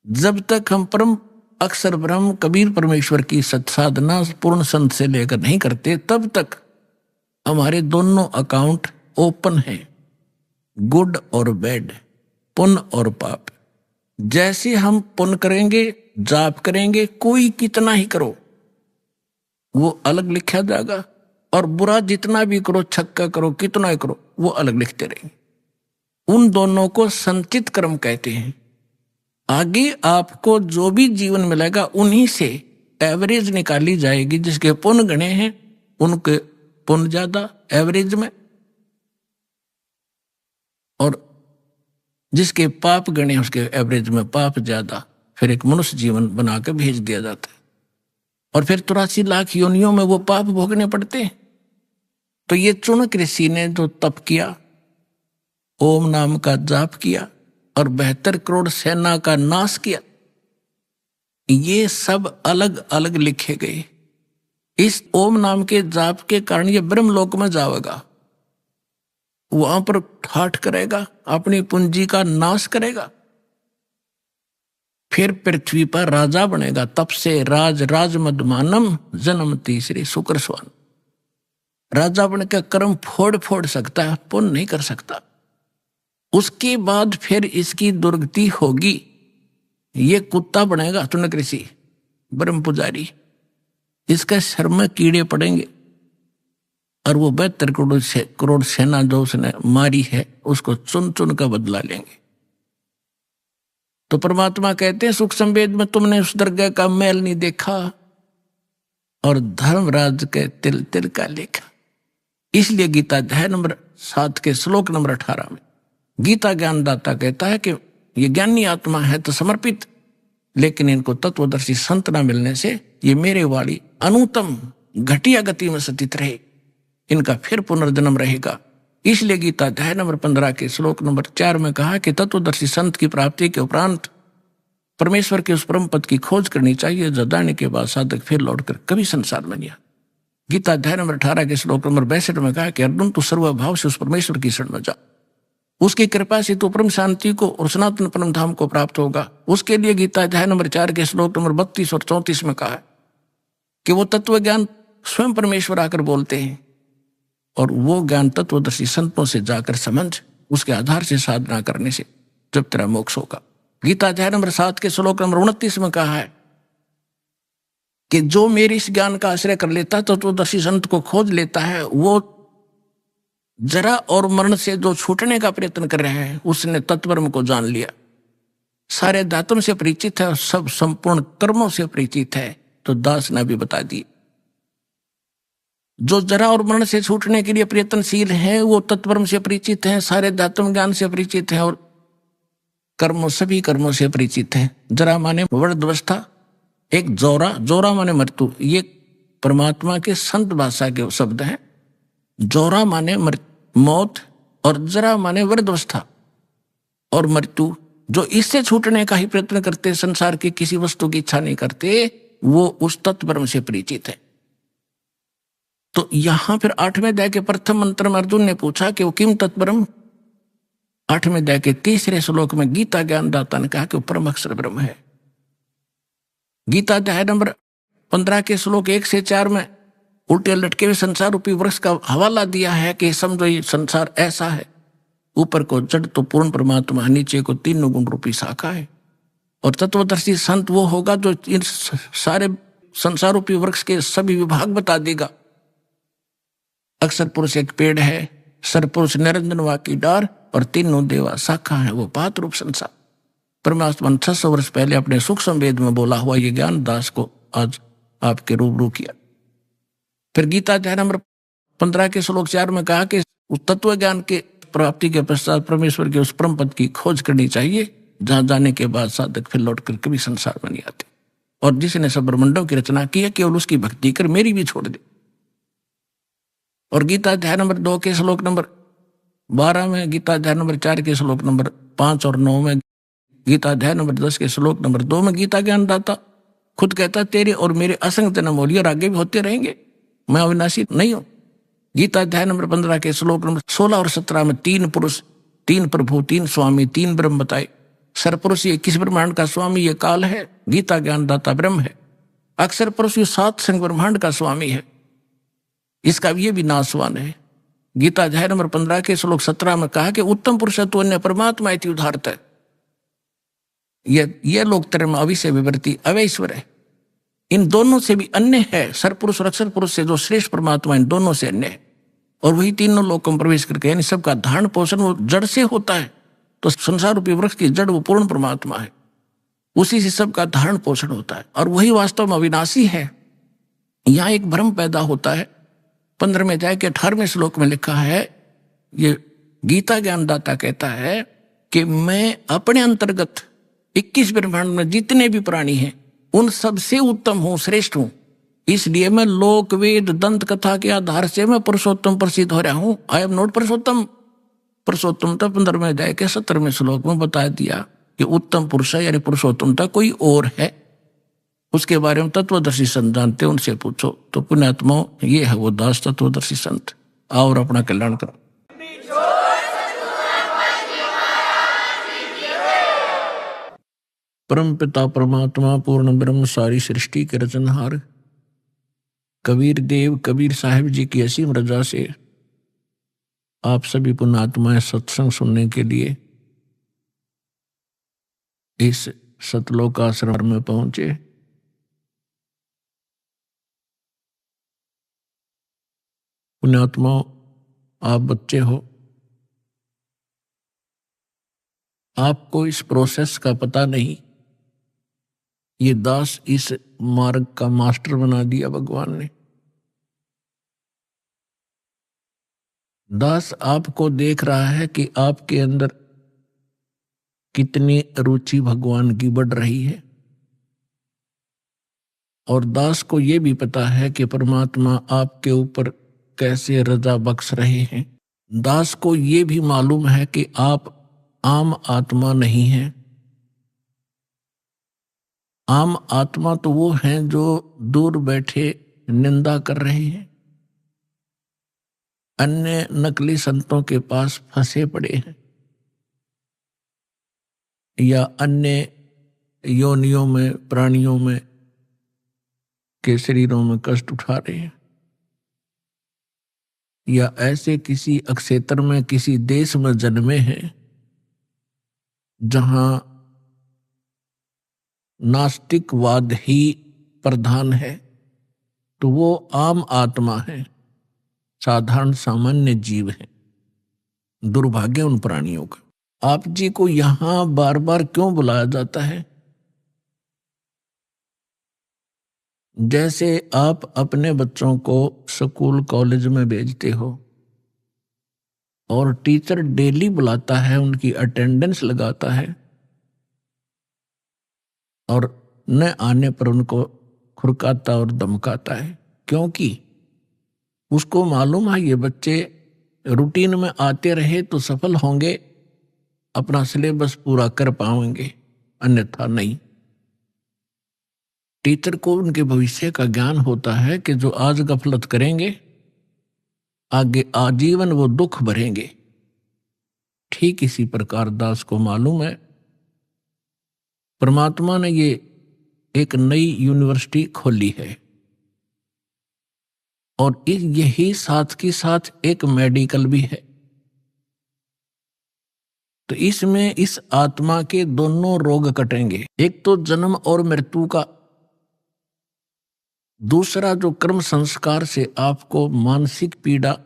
जब तक हम परम अक्षर ब्रह्म कबीर परमेश्वर की सत्साधना पूर्ण संत से लेकर नहीं करते, तब तक हमारे दोनों अकाउंट ओपन हैं, गुड और बैड, पुण्य और पाप। जैसे हम पुण्य करेंगे, जाप करेंगे, कोई कितना ही करो वो अलग लिखा जाएगा, और बुरा जितना भी करो, छक्का करो, कितना ही करो, वो अलग लिखते रहेंगे। उन दोनों को संचित कर्म कहते हैं। आगे आपको जो भी जीवन मिलेगा उन्हीं से एवरेज निकाली जाएगी। जिसके पुण्य गणे हैं उनके पुण्य ज्यादा एवरेज में, और जिसके पाप गणे उसके एवरेज में पाप ज्यादा। फिर एक मनुष्य जीवन बना के भेज दिया जाता है, और फिर 83 लाख योनियों में वो पाप भोगने पड़ते हैं। तो ये चुनक ऋषि ने जो तप किया, ओम नाम का जाप किया और 72 करोड़ सेना का नाश किया, ये सब अलग अलग लिखे गए। इस ओम नाम के जाप के कारण ये ब्रह्मलोक में जाएगा, वहां पर ठाठ करेगा, अपनी पूंजी का नाश करेगा, फिर पृथ्वी पर राजा बनेगा। तप से राज राज मदमानम जन्म तीसरे शुक्र स्वान। राजा बनकर कर्म फोड़ फोड़ सकता है, पुण्य नहीं कर सकता। उसके बाद फिर इसकी दुर्गति होगी, ये कुत्ता बनेगा चुनक ऋषि ब्रह्म पुजारी, इसका शर में कीड़े पड़ेंगे, और वो 72 करोड़ सेना जो उसने मारी है उसको चुन चुन का बदला लेंगे। तो परमात्मा कहते हैं सूक्ष्म वेद में, तुमने उस दरगाह का मैल नहीं देखा और धर्मराज के तिल तिल का लेखा। इसलिए गीता अध्याय नंबर 7 के श्लोक नंबर 18 में गीता ज्ञानदाता कहता है कि ये ज्ञानी आत्मा है तो समर्पित, लेकिन इनको तत्वदर्शी संत न मिलने से ये मेरे वाली अनुत्तम घटिया गति में स्थित रहे, इनका फिर पुनर्जन्म रहेगा। इसलिए गीता अध्याय नंबर 15 के श्लोक नंबर 4 में कहा कि तत्वदर्शी संत की प्राप्ति के उपरांत परमेश्वर के उस परम पद की खोज करनी चाहिए, जो जानने के बाद साधक फिर लौटकर कभी संसार में नहीं। गीता अध्याय नंबर 18 के श्लोक नंबर 62 में कहा कि अर्जुन तू सर्वभाव से उस परमेश्वर की शरण में जा, उसकी कृपा से तू परम शांति को और सनातन परम धाम को प्राप्त होगा। उसके लिए गीता अध्याय नंबर 4 के श्लोक नंबर 32 और 34 में कहा कि वो तत्व ज्ञान स्वयं परमेश्वर आकर बोलते हैं, और वो ज्ञान तत्वदर्शी संतों से जाकर समझ, उसके आधार से साधना करने से जब तेरा मोक्ष होगा। गीता अध्याय नंबर 7 के श्लोक नंबर 29 में कहा है कि जो मेरे इस ज्ञान का आश्रय कर लेता है, तत्वदर्शी संत को खोज लेता है, वो जरा और मरण से जो छूटने का प्रयत्न कर रहा है, उसने तत्वब्रह्म को जान लिया, सारे धातुओं से परिचित है और सब संपूर्ण कर्मों से परिचित है। तो दास ने भी बता दी, जो जरा और मरण से छूटने के लिए प्रयत्नशील है वो तत्वब्रह्म से परिचित है, सारे धातु ज्ञान से परिचित है और कर्मों सभी कर्मों से परिचित है। जरा माने वृद्धावस्था एक जोरा, जोरा माने मृत्यु, ये परमात्मा के संत भाषा के शब्द हैं। जोरा माने मौत और जरा माने वृद्धावस्था और मृत्यु। जो इससे छूटने का ही प्रयत्न करते, संसार की किसी वस्तु की इच्छा नहीं करते, वो उस तत्व ब्रह्म से परिचित है। तो यहां फिर 8वें अध्याय के प्रथम मंत्र में अर्जुन ने पूछा कि वो किम तत्ब्रह्म। 8वें अध्याय के 3रे श्लोक में गीता ज्ञानदाता ने कहा कि वो परम अक्षर ब्रह्म है। गीता अध्याय नंबर 15 के श्लोक 1 से 4 में उल्टे लटके हुए संसार रूपी वृक्ष का हवाला दिया है कि समझो ये संसार ऐसा है, ऊपर को जड़ तो पूर्ण परमात्मा, नीचे को 3 गुण रूपी शाखा है। और तत्वदर्शी संत वो होगा जो इन सारे संसार रूपी वृक्ष के सभी विभाग बता देगा। अक्षर पुरुष एक पेड़ है, सरपुरुष निरंजन वाकी डार और 3 देवा शाखा है, वो पात रूप संसार। परमात्मा ने 600 वर्ष पहले अपने सूक्ष्म वेद में बोला हुआ ये ज्ञान दास को आज आपके रूबरू किया। फिर गीता अध्याय नंबर 15 के श्लोक 4 में कहा कि उस तत्व ज्ञान के प्राप्ति के पश्चात परमेश्वर के उस परम पद की खोज करनी चाहिए, जहां जाने के बाद साधक फिर लौट कर कभी संसार में नहीं आते। और जिसने सब ब्रह्मांडों की रचना की है, केवल उसकी भक्ति कर मेरी भी छोड़ दे। और गीता अध्याय नंबर 2 के श्लोक नंबर 12 में, गीता अध्याय नंबर 4 के श्लोक नंबर 5 और 9 में, गीता अध्याय नंबर 10 के श्लोक नंबर 2 में गीता ज्ञानदाता खुद कहता तेरे और मेरे असंग जन्म होली और आगे भी होते रहेंगे, मैं अविनाशी नहीं हूं। गीता अध्याय नंबर 15 के श्लोक नंबर 16 और 17 में 3 पुरुष, 3 प्रभु, 3 स्वामी, 3 ब्रह्म बताए। सरपुरुष ये किस ब्रह्मांड का स्वामी, ये काल है, गीता ज्ञानदाता ब्रह्म है। अक्षर पुरुष ये 7 संग ब्रह्मांड का स्वामी है, इसका ये भी नाशवान है। गीता अध्याय नंबर 15 के श्लोक 17 में कहा कि उत्तम पुरुष तो अन्य परमात्मा इति उदाहरत है। यह लोक तरह में अविषय विवृत्ति अवैश्वर है, इन दोनों से भी अन्य है। सरपुरुष और अक्षर पुरुष से जो श्रेष्ठ परमात्मा इन दोनों से अन्य है। और वही तीनों लोकों में प्रवेश करके यानी सबका धारण पोषण वो जड़ से होता है। तो संसार रूपी वृक्ष की जड़ वो पूर्ण परमात्मा है, उसी से सबका धारण पोषण होता है और वही वास्तव में अविनाशी है। यहां एक भ्रम पैदा होता है। 15वें अध्याय के 18वें श्लोक में लिखा है, ये गीता ज्ञानदाता कहता है कि मैं अपने अंतर्गत 21 ब्रह्मांड में जितने भी प्राणी हैं उन सबसे उत्तम हूं, श्रेष्ठ हूं। इसलिए मैं लोक वेद दंत कथा के आधार से मैं पुरुषोत्तम प्रसिद्ध हो रहा हूं। आई एम नॉट पुरुषोत्तम। पुरुषोत्तमता 15वें अध्याय के 17वें श्लोक में बता दिया कि उत्तम पुरुष है यानी पुरुषोत्तमता कोई और है। उसके बारे में तत्वदर्शी संत जानते, उनसे पूछो। तो पुण्यात्मा ये है वो दास तत्वदर्शी संत। आओ और अपना कल्याण करो। परम पिता परमात्मा पूर्ण ब्रह्म सारी सृष्टि के रचनहार कबीर देव कबीर साहिब जी की असीम रजा से आप सभी पुण्यात्माएं सत्संग सुनने के लिए इस सतलोक आश्रम में पहुंचे। पुण्यात्मा आप बच्चे हो, आपको इस प्रोसेस का पता नहीं। ये दास इस मार्ग का मास्टर बना दिया भगवान ने। दास आपको देख रहा है कि आपके अंदर कितनी रुचि भगवान की बढ़ रही है, और दास को यह भी पता है कि परमात्मा आपके ऊपर कैसे रजा बख्श रहे हैं। दास को यह भी मालूम है कि आप आम आत्मा नहीं हैं। आम आत्मा तो वो हैं जो दूर बैठे निंदा कर रहे हैं, अन्य नकली संतों के पास फंसे पड़े हैं, या अन्य योनियों में प्राणियों में के शरीरों में कष्ट उठा रहे हैं, या ऐसे किसी अक्षेत्र में किसी देश में जन्मे हैं जहां नास्तिकवाद ही प्रधान है। तो वो आम आत्मा है, साधारण सामान्य जीव है। दुर्भाग्य उन प्राणियों का। आप जी को यहां बार बार क्यों बुलाया जाता है? जैसे आप अपने बच्चों को स्कूल कॉलेज में भेजते हो और टीचर डेली बुलाता है, उनकी अटेंडेंस लगाता है, और न आने पर उनको खुरकाता और धमकाता है, क्योंकि उसको मालूम है ये बच्चे रूटीन में आते रहे तो सफल होंगे, अपना सिलेबस पूरा कर पाएंगे, अन्यथा नहीं। टीचर को उनके भविष्य का ज्ञान होता है कि जो आज गफलत करेंगे आगे आजीवन वो दुख भरेंगे। ठीक इसी प्रकार दास को मालूम है परमात्मा ने ये एक नई यूनिवर्सिटी खोली है और यही साथ के साथ एक मेडिकल भी है। तो इसमें इस आत्मा के दोनों रोग कटेंगे, एक तो जन्म और मृत्यु का, दूसरा जो कर्म संस्कार से आपको मानसिक पीड़ा,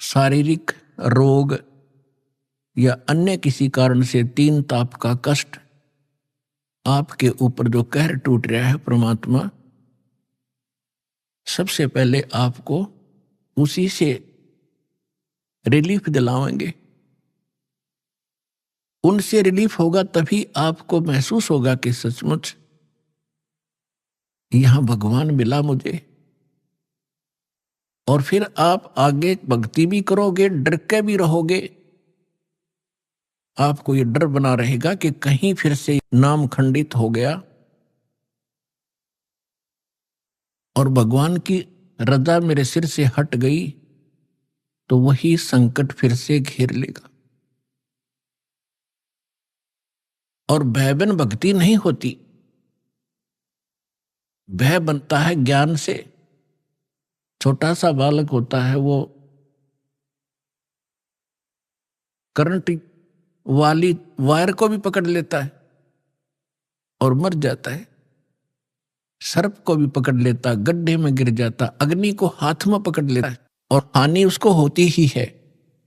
शारीरिक रोग या अन्य किसी कारण से तीन ताप का कष्ट आपके ऊपर जो कहर टूट रहा है, परमात्मा सबसे पहले आपको उसी से रिलीफ दिलाएंगे। उनसे रिलीफ होगा तभी आपको महसूस होगा कि सचमुच यहां भगवान मिला मुझे। और फिर आप आगे भक्ति भी करोगे, डर के भी रहोगे। आपको ये डर बना रहेगा कि कहीं फिर से नाम खंडित हो गया और भगवान की रजा मेरे सिर से हट गई तो वही संकट फिर से घेर लेगा। और भय बिन भक्ति नहीं होती, भय बनता है ज्ञान से। छोटा सा बालक होता है, वो करंट वाली वायर को भी पकड़ लेता है और मर जाता है, सर्प को भी पकड़ लेता, गड्ढे में गिर जाता, अग्नि को हाथ में पकड़ लेता है और हानि उसको होती ही है।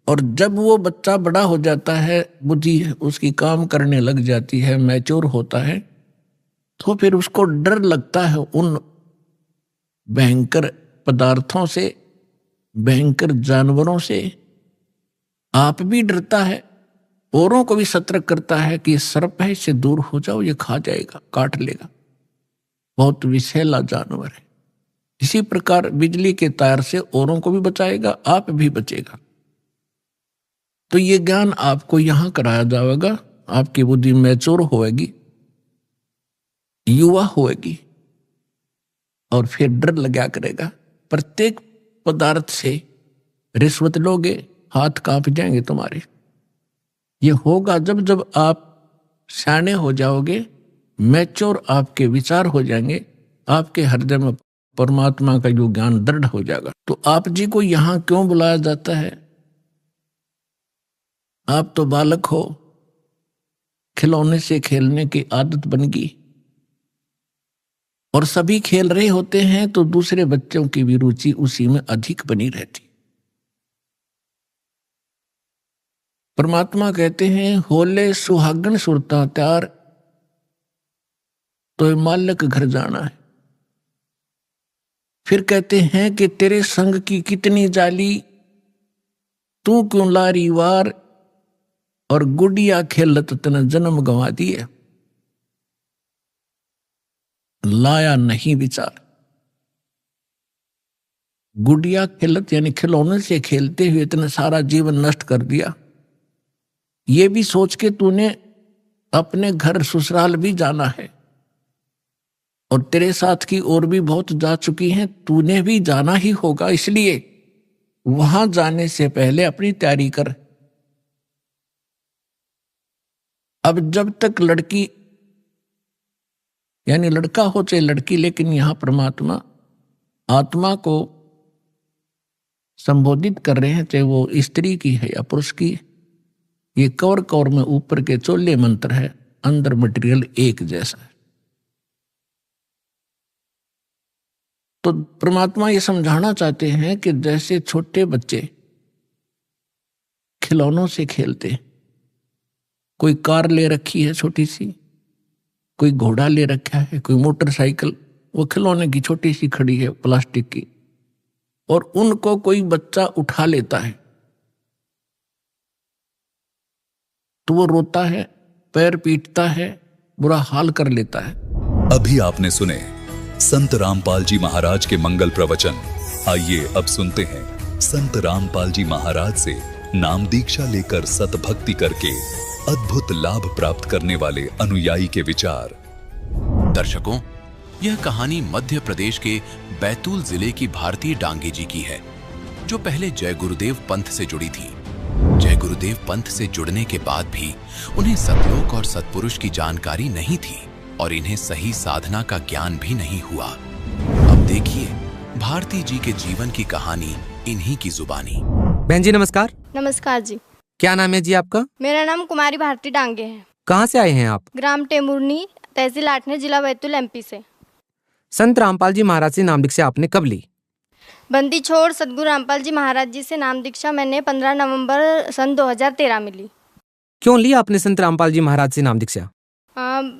और जब वो बच्चा बड़ा हो जाता है, बुद्धि उसकी काम करने लग जाती है, मैच्योर होता है, तो फिर उसको डर लगता है उन भयंकर पदार्थों से, भयंकर जानवरों से। आप भी डरता है, औरों को भी सतर्क करता है कि ये सर्प है, इससे दूर हो जाओ, ये खा जाएगा, काट लेगा, बहुत विषैला जानवर है। इसी प्रकार बिजली के तार से औरों को भी बचाएगा, आप भी बचेगा। तो ये ज्ञान आपको यहां कराया जाएगा। आपकी बुद्धि मैच्योर होएगी, युवा होएगी और फिर डर लगा करेगा। प्रत्येक पदार्थ से रिश्वत लोगे, हाथ कांप जाएंगे तुम्हारे। ये होगा जब जब आप सियाने हो जाओगे, मैच्योर आपके विचार हो जाएंगे, आपके हृदय में परमात्मा का जो ज्ञान दृढ़ हो जाएगा। तो आप जी को यहां क्यों बुलाया जाता है? आप तो बालक हो, खिलौने से खेलने की आदत बन गई और सभी खेल रहे होते हैं तो दूसरे बच्चों की भी रुचि उसी में अधिक बनी रहती। परमात्मा कहते हैं होले सुहागन सुरता त्यार, तो मालक घर जाना है। फिर कहते हैं कि तेरे संग की कितनी जाली, तू क्यों लारी वार, और गुड़िया खेलत तने जन्म गंवा दिए। लाया नहीं विचार। गुड़िया खेलत यानी खिलौने से खेलते हुए इतना सारा जीवन नष्ट कर दिया। ये भी सोच के तूने अपने घर ससुराल भी जाना है और तेरे साथ की और भी बहुत जा चुकी हैं, तूने भी जाना ही होगा। इसलिए वहां जाने से पहले अपनी तैयारी कर। अब जब तक लड़की यानी लड़का हो चाहे लड़की, लेकिन यहां परमात्मा आत्मा को संबोधित कर रहे हैं, चाहे वो स्त्री की है या पुरुष की। ये कौर कौर में ऊपर के चोले मंत्र है, अंदर मटेरियल एक जैसा है। तो परमात्मा ये समझाना चाहते हैं कि जैसे छोटे बच्चे खिलौनों से खेलते, कोई कार ले रखी है छोटी सी, कोई घोड़ा ले रखा है, कोई मोटरसाइकिल, वो खिलौने की छोटी सी खड़ी है प्लास्टिक की, और उनको कोई बच्चा उठा लेता है तो वो रोता है, पैर पीटता है, बुरा हाल कर लेता है। अभी आपने सुने संत रामपाल जी महाराज के मंगल प्रवचन। आइए अब सुनते हैं संत रामपाल जी महाराज से नाम दीक्षा लेकर सतभक्ति करके अद्भुत लाभ प्राप्त करने वाले अनुयायी के विचार। दर्शकों, यह कहानी मध्य प्रदेश के बैतूल जिले की भारतीय डांगे जी की है, जो पहले जय गुरुदेव पंथ से जुड़ी थी। जय गुरुदेव पंथ से जुड़ने के बाद भी उन्हें सतलोक और सतपुरुष की जानकारी नहीं थी और इन्हें सही साधना का ज्ञान भी नहीं हुआ। अब देखिए भारती जी के जीवन की कहानी इन्हीं की जुबानी। बहन जी नमस्कार। नमस्कार जी। क्या नाम है जी आपका? मेरा नाम कुमारी भारती डांगे है। कहाँ से आए हैं आप? ग्राम टेमुरनी, तहसील आठने, जिला बैतूल, MP से। संत रामपाल जी महाराज से नाम दीक्षा आपने कब ली? बंदी छोड़ सदगुरु रामपाल जी महाराज जी से नाम दीक्षा मैंने 15 नवंबर सन 2013 में ली। क्यों ली आपने संत रामपाल जी महाराज से नाम दीक्षा?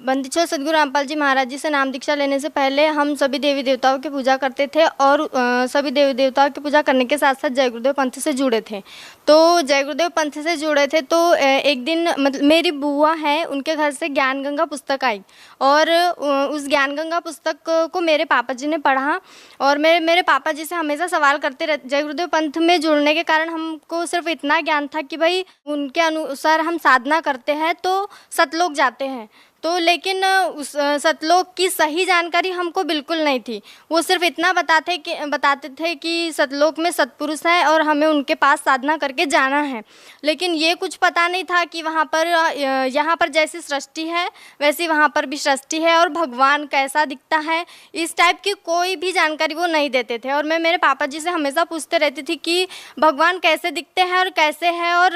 बंदी छोड़ सदगुरु रामपाल जी महाराज जी से नाम दीक्षा लेने से पहले हम सभी देवी देवताओं की पूजा करते थे और सभी देवी देवताओं की पूजा करने के साथ साथ जय गुरुदेव पंथ से जुड़े थे। तो जय गुरुदेव पंथ से जुड़े थे तो एक दिन मतलब मेरी बुआ है, उनके घर से ज्ञान गंगा पुस्तक आई और उस ज्ञान गंगा पुस्तक को मेरे पापा जी ने पढ़ा और मेरे पापा जी से हमेशा सवाल करते रहते। जय गुरुदेव पंथ में जुड़ने के कारण हमको सिर्फ इतना ज्ञान था कि भाई उनके अनुसार हम साधना करते हैं तो सतलोक जाते हैं, तो लेकिन उस सतलोक की सही जानकारी हमको बिल्कुल नहीं थी। वो सिर्फ इतना बताते थे कि सतलोक में सतपुरुष है और हमें उनके पास साधना करके जाना है, लेकिन ये कुछ पता नहीं था कि यहाँ पर जैसी सृष्टि है वैसी वहाँ पर भी सृष्टि है और भगवान कैसा दिखता है, इस टाइप की कोई भी जानकारी वो नहीं देते थे। और मैं मेरे पापा जी से हमेशा पूछते रहती थी कि भगवान कैसे दिखते हैं और कैसे है। और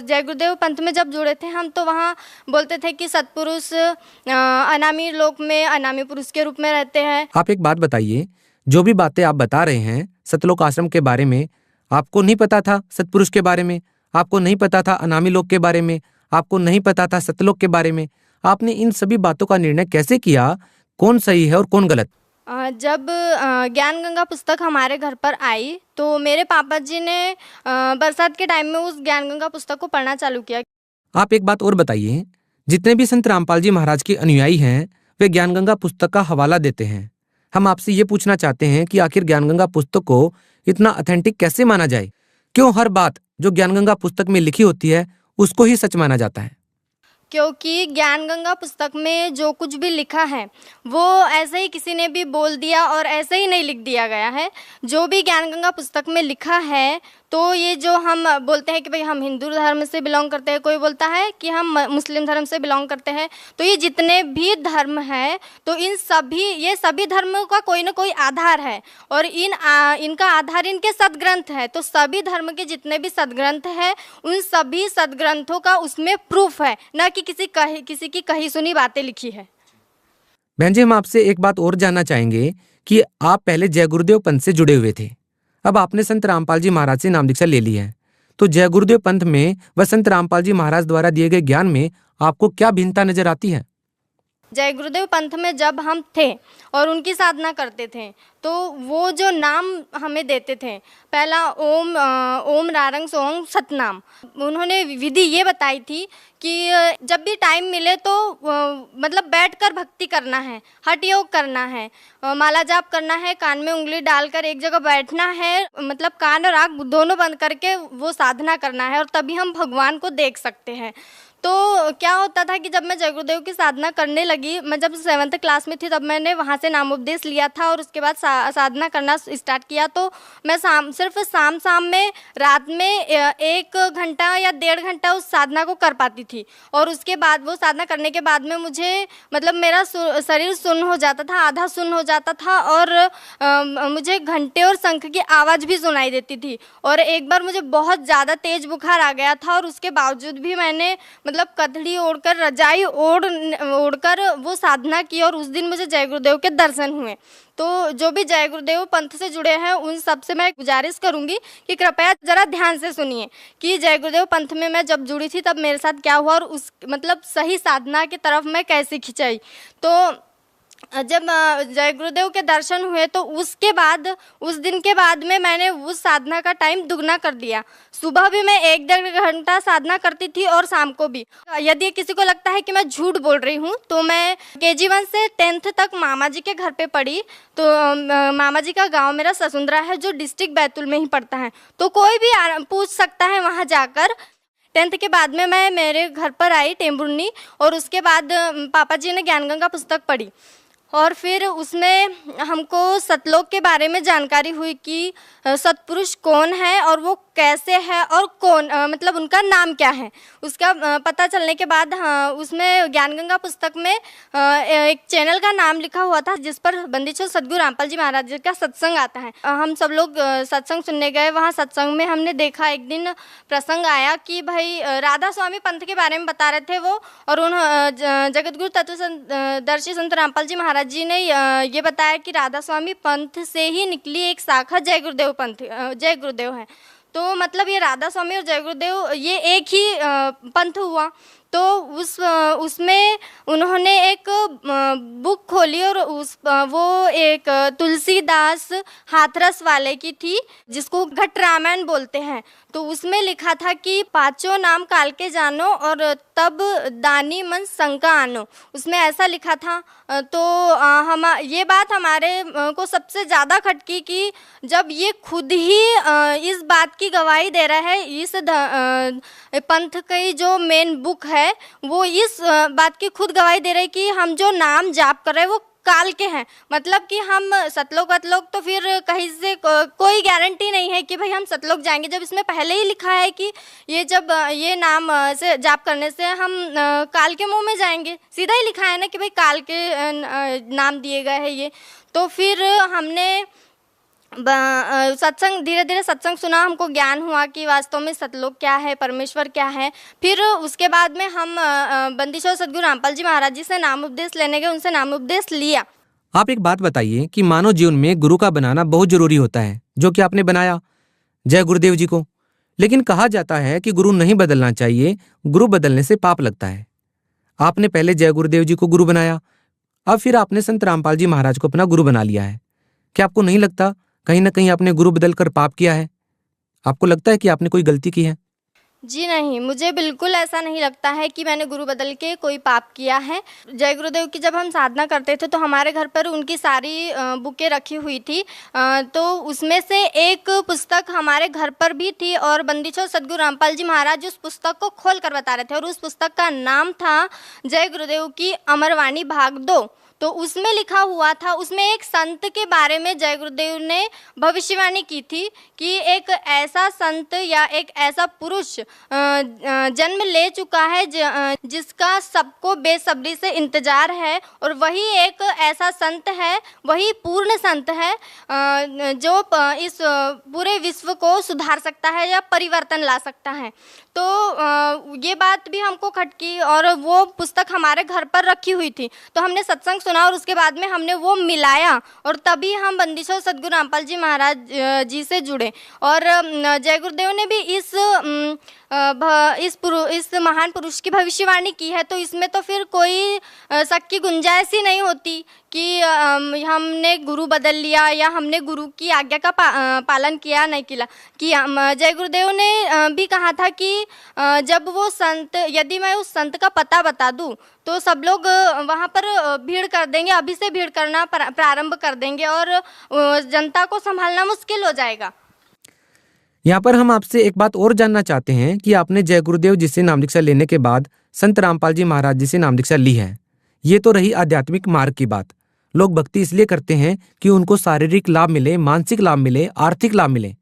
जय गुरुदेव पंथ में जब जुड़े थे हम तो वहाँ बोलते थे कि सतपुरुष अनामी लोक में अनामी पुरुष के रूप में रहते हैं। आप एक बात बताइए, जो भी बातें आप बता रहे हैं सतलोक आश्रम के बारे में, आपको नहीं पता था सतपुरुष के बारे में, आपको नहीं पता था अनामी लोक के बारे में, आपको नहीं पता था सतलोक के बारे में, आपने इन सभी बातों का निर्णय कैसे किया, कौन सही है और कौन गलत? जब ज्ञान गंगा पुस्तक हमारे घर पर आई तो मेरे पापा जी ने बरसात के टाइम में उस ज्ञान गंगा पुस्तक को पढ़ना चालू किया। आप एक बात और बताइए, जितने भी संत रामपाल जी महाराज के अनुयायी हैं वे ज्ञान गंगा पुस्तक का हवाला देते हैं। हम आपसे ये पूछना चाहते हैं कि आखिर ज्ञान गंगा पुस्तक को इतना ऑथेंटिक कैसे माना जाए? क्यों हर बात जो ज्ञान गंगा पुस्तक में लिखी होती है उसको ही सच माना जाता है? क्योंकि ज्ञान गंगा पुस्तक में जो कुछ भी लिखा है वो ऐसे ही किसी ने भी बोल दिया और ऐसे ही नहीं लिख दिया गया है। जो भी ज्ञान गंगा पुस्तक में लिखा है तो ये जो हम बोलते हैं कि भाई हम हिंदू धर्म से बिलोंग करते हैं, कोई बोलता है कि हम मुस्लिम धर्म से बिलोंग करते हैं, तो ये जितने भी धर्म हैं तो ये सभी धर्मों का कोई ना कोई आधार है और इनका आधार इनके सदग्रंथ है। तो सभी धर्म के जितने भी सदग्रंथ हैं उन सभी सदग्रंथों का उसमें प्रूफ है, न कि किसी की कही सुनी बातें लिखी है। बहन जी, हम आपसे एक बात और जानना चाहेंगे कि आप पहले जय गुरुदेव पंथ से जुड़े हुए थे, अब आपने संत रामपाल जी महाराज से नाम दीक्षा ले ली है, तो जय गुरुदेव पंथ में व संत रामपाल जी महाराज द्वारा दिए गए ज्ञान में आपको क्या भिन्नता नजर आती है? जय गुरुदेव पंथ में जब हम थे और उनकी साधना करते थे तो वो जो नाम हमें देते थे, पहला ओम रारंग सोहंग सतनाम, उन्होंने विधि ये बताई थी कि जब भी टाइम मिले तो मतलब बैठकर भक्ति करना है, हठ योग करना है, माला जाप करना है, कान में उंगली डालकर एक जगह बैठना है, मतलब कान और आँख दोनों बंद करके वो साधना करना है और तभी हम भगवान को देख सकते हैं। तो क्या होता था कि जब मैं जय गुरुदेव की साधना करने लगी, मैं जब 7th क्लास में थी तब मैंने वहाँ से नामोपदेश लिया था और उसके बाद साधना करना स्टार्ट किया। तो मैं सिर्फ शाम में रात में 1 घंटा या 1.5 घंटा उस साधना को कर पाती थी और उसके बाद वो साधना करने के बाद में मुझे मतलब मेरा शरीर सुन्न हो जाता था, आधा सुन्न हो जाता था और मुझे घंटे और शंख की आवाज़ भी सुनाई देती थी। और एक बार मुझे बहुत ज़्यादा तेज बुखार आ गया था और उसके बावजूद भी मैंने मतलब कथड़ी ओढ़कर रजाई ओढ़कर वो साधना की और उस दिन मुझे जय गुरुदेव के दर्शन हुए। तो जो भी जय गुरुदेव पंथ से जुड़े हैं उन सब से मैं गुजारिश करूंगी कि कृपया ज़रा ध्यान से सुनिए कि जय गुरुदेव पंथ में मैं जब जुड़ी थी तब मेरे साथ क्या हुआ और उस मतलब सही साधना की तरफ मैं कैसे खिंचाई। तो जब जय गुरुदेव के दर्शन हुए तो उसके बाद, उस दिन के बाद में मैंने उस साधना का टाइम दुगना कर दिया। सुबह भी मैं 1-1.5 घंटा साधना करती थी और शाम को भी। यदि किसी को लगता है कि मैं झूठ बोल रही हूँ तो मैं KG1 से 10th तक मामा जी के घर पे पढ़ी। तो मामा जी का गांव मेरा ससुंदरा है जो डिस्ट्रिक्ट बैतूल में ही पड़ता है, तो कोई भी पूछ सकता है वहाँ जाकर। 10th के बाद में मैं मेरे घर पर आई टेम्बुर्नी, और उसके बाद पापा जी ने ज्ञानगंगा पुस्तक पढ़ी और फिर उसमें हमको सतलोक के बारे में जानकारी हुई कि सतपुरुष कौन है और वो कैसे है और कौन मतलब उनका नाम क्या है। उसका पता चलने के बाद उसमें ज्ञानगंगा पुस्तक में एक चैनल का नाम लिखा हुआ था जिस पर बंदीछोड़ सद्गुरु रामपाल जी महाराज जी का सत्संग आता है। हम सब लोग सत्संग सुनने गए। वहाँ सत्संग में हमने देखा, एक दिन प्रसंग आया कि भाई राधा स्वामी पंथ के बारे में बता रहे थे वो, और उन जगतगुरु तत्वदर्शी संत रामपाल जी महाराज जी ने ये बताया कि राधा स्वामी पंथ से ही निकली एक शाखा जय गुरुदेव पंथ, जय गुरुदेव है। तो मतलब ये राधा स्वामी और जय गुरुदेव ये एक ही पंथ हुआ। तो उसमें उन्होंने एक बुक खोली और वो एक तुलसीदास हाथरस वाले की थी जिसको घट रामायण बोलते हैं। तो उसमें लिखा था कि पांचों नाम काल के जानो और तब दानी मन शंका आनो, उसमें ऐसा लिखा था। तो हम ये बात हमारे को सबसे ज़्यादा खटकी कि जब ये खुद ही इस बात की गवाही दे रहा है, इस पंथ की जो मेन बुक है वो इस बात की खुद गवाही दे रहे कि हम जो नाम जाप कर रहे हैं वो काल के हैं। मतलब कि हम सतलोक वतलोक तो फिर कहीं से कोई गारंटी नहीं है कि भाई हम सतलोक जाएंगे, जब इसमें पहले ही लिखा है कि ये जब ये नाम से जाप करने से हम काल के मुंह में जाएंगे। सीधा ही लिखा है ना कि भाई काल के नाम दिए गए हैं ये। तो फिर हमने सत्संग, धीरे धीरे सत्संग सुना, हमको ज्ञान हुआ कि वास्तव में सतलोक क्या है, परमेश्वर क्या है। फिर उसके बाद में हम बंदीछोड़ सद्गुरु रामपाल जी महाराज जी से नाम उपदेश लेने गए, उनसे नाम उपदेश लिया। आप एक बात बताइए कि मानव जीवन में गुरु का बनाना बहुत जरूरी होता है, जो कि आपने बनाया जय गुरुदेव जी को। लेकिन कहा जाता है कि गुरु नहीं बदलना चाहिए, गुरु बदलने से पाप लगता है। आपने पहले जय गुरुदेव जी को गुरु बनाया, अब फिर आपने संत रामपाल जी महाराज को अपना गुरु बना लिया है। क्या आपको नहीं लगता कहीं ना कहीं आपने गुरु बदलकर पाप किया है? आपको लगता है कि आपने कोई गलती की है? जी नहीं, मुझे बिल्कुल ऐसा नहीं लगता है कि मैंने गुरु बदल के कोई पाप किया है। जय गुरुदेव की जब हम साधना करते थे तो हमारे घर पर उनकी सारी बुकें रखी हुई थी। तो उसमें से एक पुस्तक हमारे घर पर भी थी और बंदीछोड़ सद्गुरु रामपाल जी महाराज उस पुस्तक को खोल कर बता रहे थे, और उस पुस्तक का नाम था जय गुरुदेव की अमरवाणी भाग 2। तो उसमें लिखा हुआ था, उसमें एक संत के बारे में जय गुरुदेव ने भविष्यवाणी की थी कि एक ऐसा संत या एक ऐसा पुरुष जन्म ले चुका है जिसका सबको बेसब्री से इंतजार है, और वही एक ऐसा संत है, वही पूर्ण संत है जो इस पूरे विश्व को सुधार सकता है या परिवर्तन ला सकता है। तो ये बात भी हमको खटकी और वो पुस्तक हमारे घर पर रखी हुई थी। तो हमने सत्संग सुना और उसके बाद में हमने वो मिलाया और तभी हम बंदीछोड़ सद्गुरु रामपाल जी महाराज जी से जुड़े। और जय गुरुदेव ने भी इस महान पुरुष की भविष्यवाणी की है, तो इसमें तो फिर कोई शक की गुंजाइश ही नहीं होती कि हमने गुरु बदल लिया या हमने गुरु की आज्ञा का पालन किया नहीं किया। जय गुरुदेव ने भी कहा था कि जब वो संत, यदि मैं उस संत का पता बता दूं तो सब लोग वहाँ पर भीड़ कर देंगे, अभी से भीड़ करना प्रारंभ कर देंगे और जनता को संभालना मुश्किल हो जाएगा। यहाँ पर हम आपसे एक बात और जानना चाहते हैं कि आपने जय गुरुदेव जी से नाम दीक्षा लेने के बाद संत रामपाल जी महाराज जी से नाम दीक्षा ली है। ये तो रही आध्यात्मिक मार्ग की बात। लोग भक्ति इसलिए करते हैं कि उनको शारीरिक लाभ मिले, मानसिक लाभ मिले, आर्थिक लाभ मिले।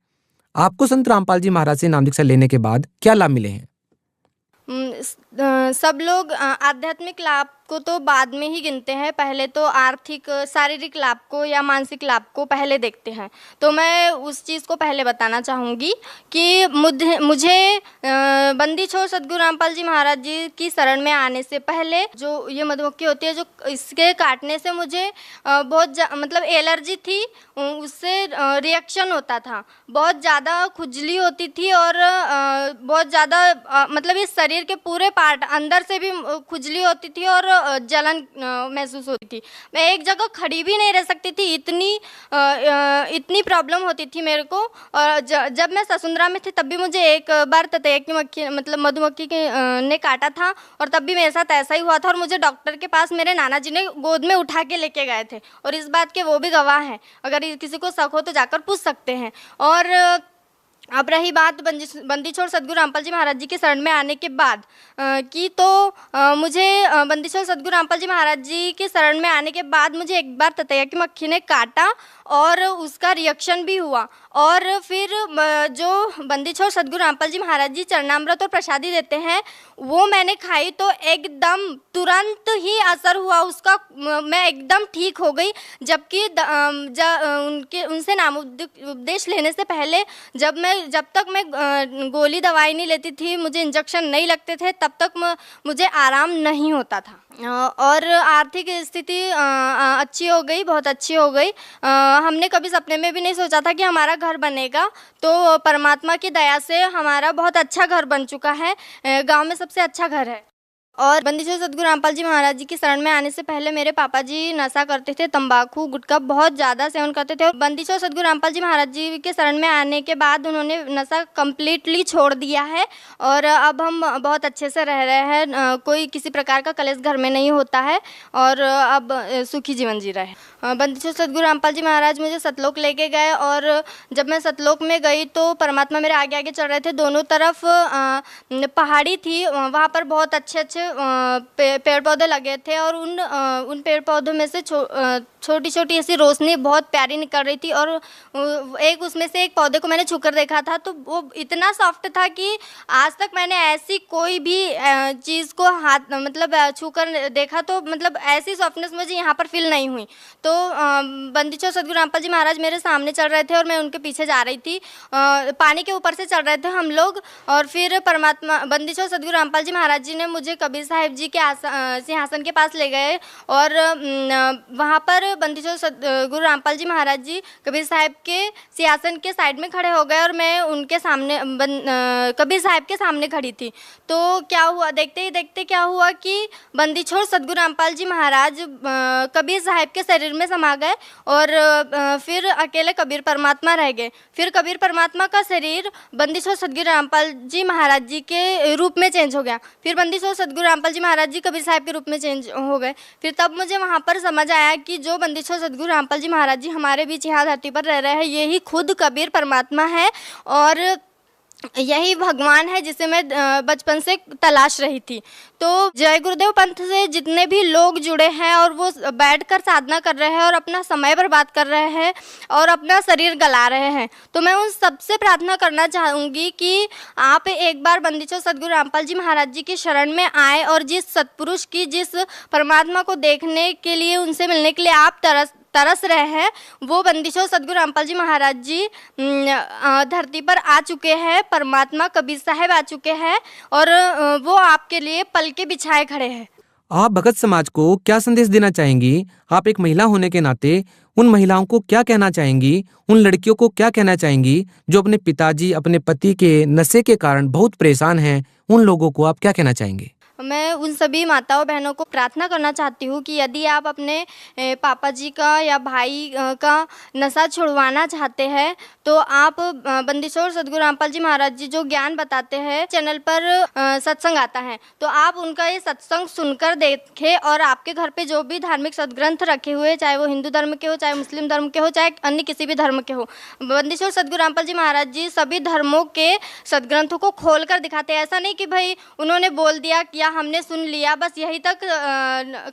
आपको संत रामपाल जी महाराज से नाम दीक्षा लेने के बाद क्या लाभ मिले हैं? सब लोग आध्यात्मिक लाभ को तो बाद में ही गिनते हैं, पहले तो आर्थिक शारीरिक लाभ को या मानसिक लाभ को पहले देखते हैं। तो मैं उस चीज़ को पहले बताना चाहूँगी कि मुझे बंदीछोड़ सद्गुरु रामपाल जी महाराज जी की शरण में आने से पहले जो ये मधुमक्खी होती है, जो इसके काटने से मुझे बहुत मतलब एलर्जी थी, उससे रिएक्शन होता था, बहुत ज़्यादा खुजली होती थी और बहुत ज़्यादा मतलब इस शरीर के पूरे पार्ट अंदर से भी खुजली होती थी और जलन महसूस होती थी। मैं एक जगह खड़ी भी नहीं रह सकती थी, इतनी प्रॉब्लम होती थी मेरे को। और जब मैं ससुंदरा में थी तब भी मुझे एक बार ततैया की मक्खी मतलब मधुमक्खी ने काटा था, और तब भी मेरे साथ ऐसा ही हुआ था। और मुझे डॉक्टर के पास मेरे नाना जी ने गोद में उठा के लेके गए थे, और इस बात के वो भी गवाह हैं। अगर किसी को शक हो तो जाकर पूछ सकते हैं। और अब रही बात बंदी छोड़ सद्गुरु रामपाल जी महाराज जी के शरण में आने के बाद की, तो मुझे बंदी छोड़ सद्गुरु रामपाल जी महाराज जी के शरण में आने के बाद मुझे एक बार ततैया की मक्खी ने काटा और उसका रिएक्शन भी हुआ। और फिर जो बंदी छोड़ सद्गुरु रामपाल जी महाराज जी चरणामृत और प्रसादी देते हैं वो मैंने खाई, तो एकदम तुरंत ही असर हुआ उसका। मैं एकदम ठीक हो गई। जबकि उनसे नाम उपदेश लेने से पहले जब तक मैं गोली दवाई नहीं लेती थी, मुझे इंजेक्शन नहीं लगते थे, तब तक मुझे आराम नहीं होता था। और आर्थिक स्थिति अच्छी हो गई, बहुत अच्छी हो गई। हमने कभी सपने में भी नहीं सोचा था कि हमारा घर बनेगा, तो परमात्मा की दया से हमारा बहुत अच्छा घर बन चुका है। गांव में सबसे अच्छा घर है। और बंदी छोड़ सद्गुरु रामपाल जी महाराज जी की शरण में आने से पहले मेरे पापा जी नशा करते थे, तंबाकू गुटखा बहुत ज़्यादा सेवन करते थे। और बंदी छोड़ सद्गुरु रामपाल जी महाराज जी के शरण में आने के बाद उन्होंने नशा कम्प्लीटली छोड़ दिया है, और अब हम बहुत अच्छे से रह रहे हैं। कोई किसी प्रकार का कलेश घर में नहीं होता है, और अब सुखी जीवन जी रहे हैं। बंदी छोड़ सद्गुरु रामपाल जी महाराज मुझे सतलोक लेके गए, और जब मैं सतलोक में गई तो परमात्मा मेरे आगे आगे चल रहे थे। दोनों तरफ पहाड़ी थी, वहाँ पर बहुत अच्छे पेड़ पौधे लगे थे, और उन पेड़ पौधों में से छोटी छोटी ऐसी रोशनी बहुत प्यारी निकल रही थी। और उसमें से एक पौधे को मैंने छूकर देखा था, तो वो इतना सॉफ्ट था कि आज तक मैंने ऐसी कोई भी चीज़ को हाथ मतलब छूकर देखा तो मतलब ऐसी सॉफ्टनेस मुझे यहाँ पर फील नहीं हुई। तो बंदी छोड़ सद्गुरु रामपाल जी महाराज मेरे सामने चल रहे थे और मैं उनके पीछे जा रही थी। पानी के ऊपर से चल रहे थे हम लोग, और फिर परमात्मा बंदी छोड़ सद्गुरु रामपाल जी महाराज जी ने मुझे कबीर साहिब जी के सिंहासन के पास ले गए, और वहाँ पर बंदी छोड़ सद्गुरु रामपाल जी महाराज जी कबीर साहिब के सिंहासन के साइड में खड़े हो गए, और मैं उनके सामने कबीर साहिब के सामने खड़ी थी। तो क्या हुआ, देखते ही देखते क्या हुआ कि बंदी छोड़ सद्गुरु रामपाल जी महाराज कबीर साहिब के शरीर में समा गए, और फिर अकेले कबीर परमात्मा रह गए। फिर कबीर परमात्मा का शरीर बंदी छोड़ सद्गुरु रामपाल जी महाराज जी के रूप में चेंज हो गया। फिर बंदी छोड़ सद्गुरु रामपाल जी महाराज जी कबीर साहिब के रूप में चेंज हो गए। फिर तब मुझे वहाँ पर समझ आया कि जो बंदी छोड़ सद्गुरु रामपाल जी महाराज जी हमारे बीच यहाँ धरती पर रह रहे हैं, यही खुद कबीर परमात्मा है, और यही भगवान है जिसे मैं बचपन से तलाश रही थी। तो जय गुरुदेव पंथ से जितने भी लोग जुड़े हैं और वो बैठकर साधना कर रहे हैं और अपना समय बर्बाद कर रहे हैं और अपना शरीर गला रहे हैं, तो मैं उन सबसे प्रार्थना करना चाहूँगी कि आप एक बार बंदी छोड़ सद्गुरु रामपाल जी महाराज जी की शरण में आए, और जिस सत्पुरुष की, जिस परमात्मा को देखने के लिए, उनसे मिलने के लिए आप तरस रहे हैं, वो बंदी छोड़ सद्गुरु रामपाल जी महाराज जी धरती पर आ चुके हैं। परमात्मा कबीर साहब आ चुके हैं, और वो आपके लिए पल के बिछाए खड़े हैं। आप भगत समाज को क्या संदेश देना चाहेंगी? आप एक महिला होने के नाते उन महिलाओं को क्या कहना चाहेंगी? उन लड़कियों को क्या कहना चाहेंगी जो अपने पिताजी, अपने पति के नशे के कारण बहुत परेशान हैं? उन लोगों को आप क्या कहना चाहेंगे? मैं उन सभी माताओं बहनों को प्रार्थना करना चाहती हूँ कि यदि आप अपने पापा जी का या भाई का नशा छुड़वाना चाहते हैं, तो आप बंदी छोड़ सद्गुरु रामपाल जी महाराज जी जो ज्ञान बताते हैं, चैनल पर सत्संग आता है, तो आप उनका ये सत्संग सुनकर देखें। और आपके घर पे जो भी धार्मिक सदग्रंथ रखे हुए, चाहे वो हिंदू धर्म के हो, चाहे मुस्लिम धर्म के हो, चाहे अन्य किसी भी धर्म के हो, बंदी छोड़ सद्गुरु रामपाल जी महाराज जी सभी धर्मों के सदग्रंथों को खोल कर दिखाते हैं। ऐसा नहीं कि भाई उन्होंने बोल दिया कि हमने सुन लिया, बस यही तक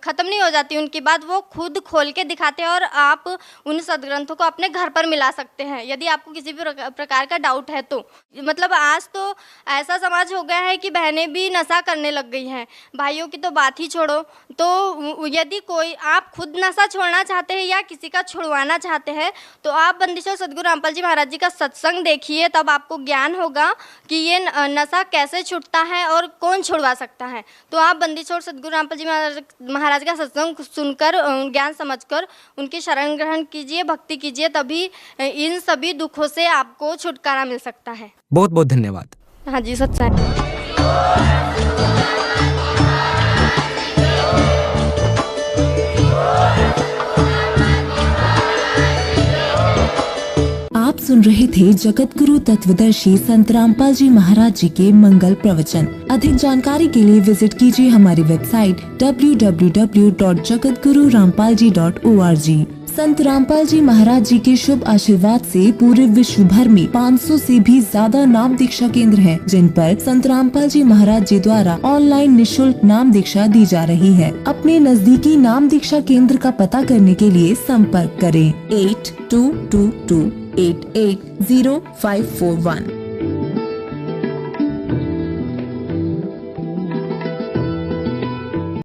ख़त्म नहीं हो जाती उनकी बात, वो खुद खोल के दिखाते हैं, और आप उन सदग्रंथों को अपने घर पर मिला सकते हैं यदि आपको किसी भी प्रकार का डाउट है। तो मतलब आज तो ऐसा समाज हो गया है कि बहनें भी नशा करने लग गई हैं, भाइयों की तो बात ही छोड़ो। तो यदि कोई आप खुद नशा छोड़ना चाहते हैं या किसी का छुड़वाना चाहते हैं, तो आप बंदी छोड़ सद्गुरु रामपाल जी महाराज जी का सत्संग देखिए, तब आपको ज्ञान होगा कि ये नशा कैसे छूटता है और कौन छुड़वा सकता है। तो आप बंदी छोड़ सद्गुरु रामपाल जी महाराज का सत्संग सुनकर, ज्ञान समझकर उनकी शरण ग्रहण कीजिए, भक्ति कीजिए, तभी इन सभी दुखों से आपको छुटकारा मिल सकता है। बहुत बहुत धन्यवाद। हाँ जी, सच्चाई। सुन रहे थे जगत गुरु तत्वदर्शी संत रामपाल जी महाराज जी के मंगल प्रवचन। अधिक जानकारी के लिए विजिट कीजिए हमारी वेबसाइट www.jagatgururampalji.org। संत रामपाल जी महाराज जी के शुभ आशीर्वाद से पूरे विश्व भर में 500 से भी ज्यादा नाम दीक्षा केंद्र हैं, जिन पर संत रामपाल जी महाराज जी द्वारा ऑनलाइन निशुल्क नाम दीक्षा दी जा रही है। अपने नजदीकी नाम दीक्षा केंद्र का पता करने के लिए संपर्क करें 8222880541।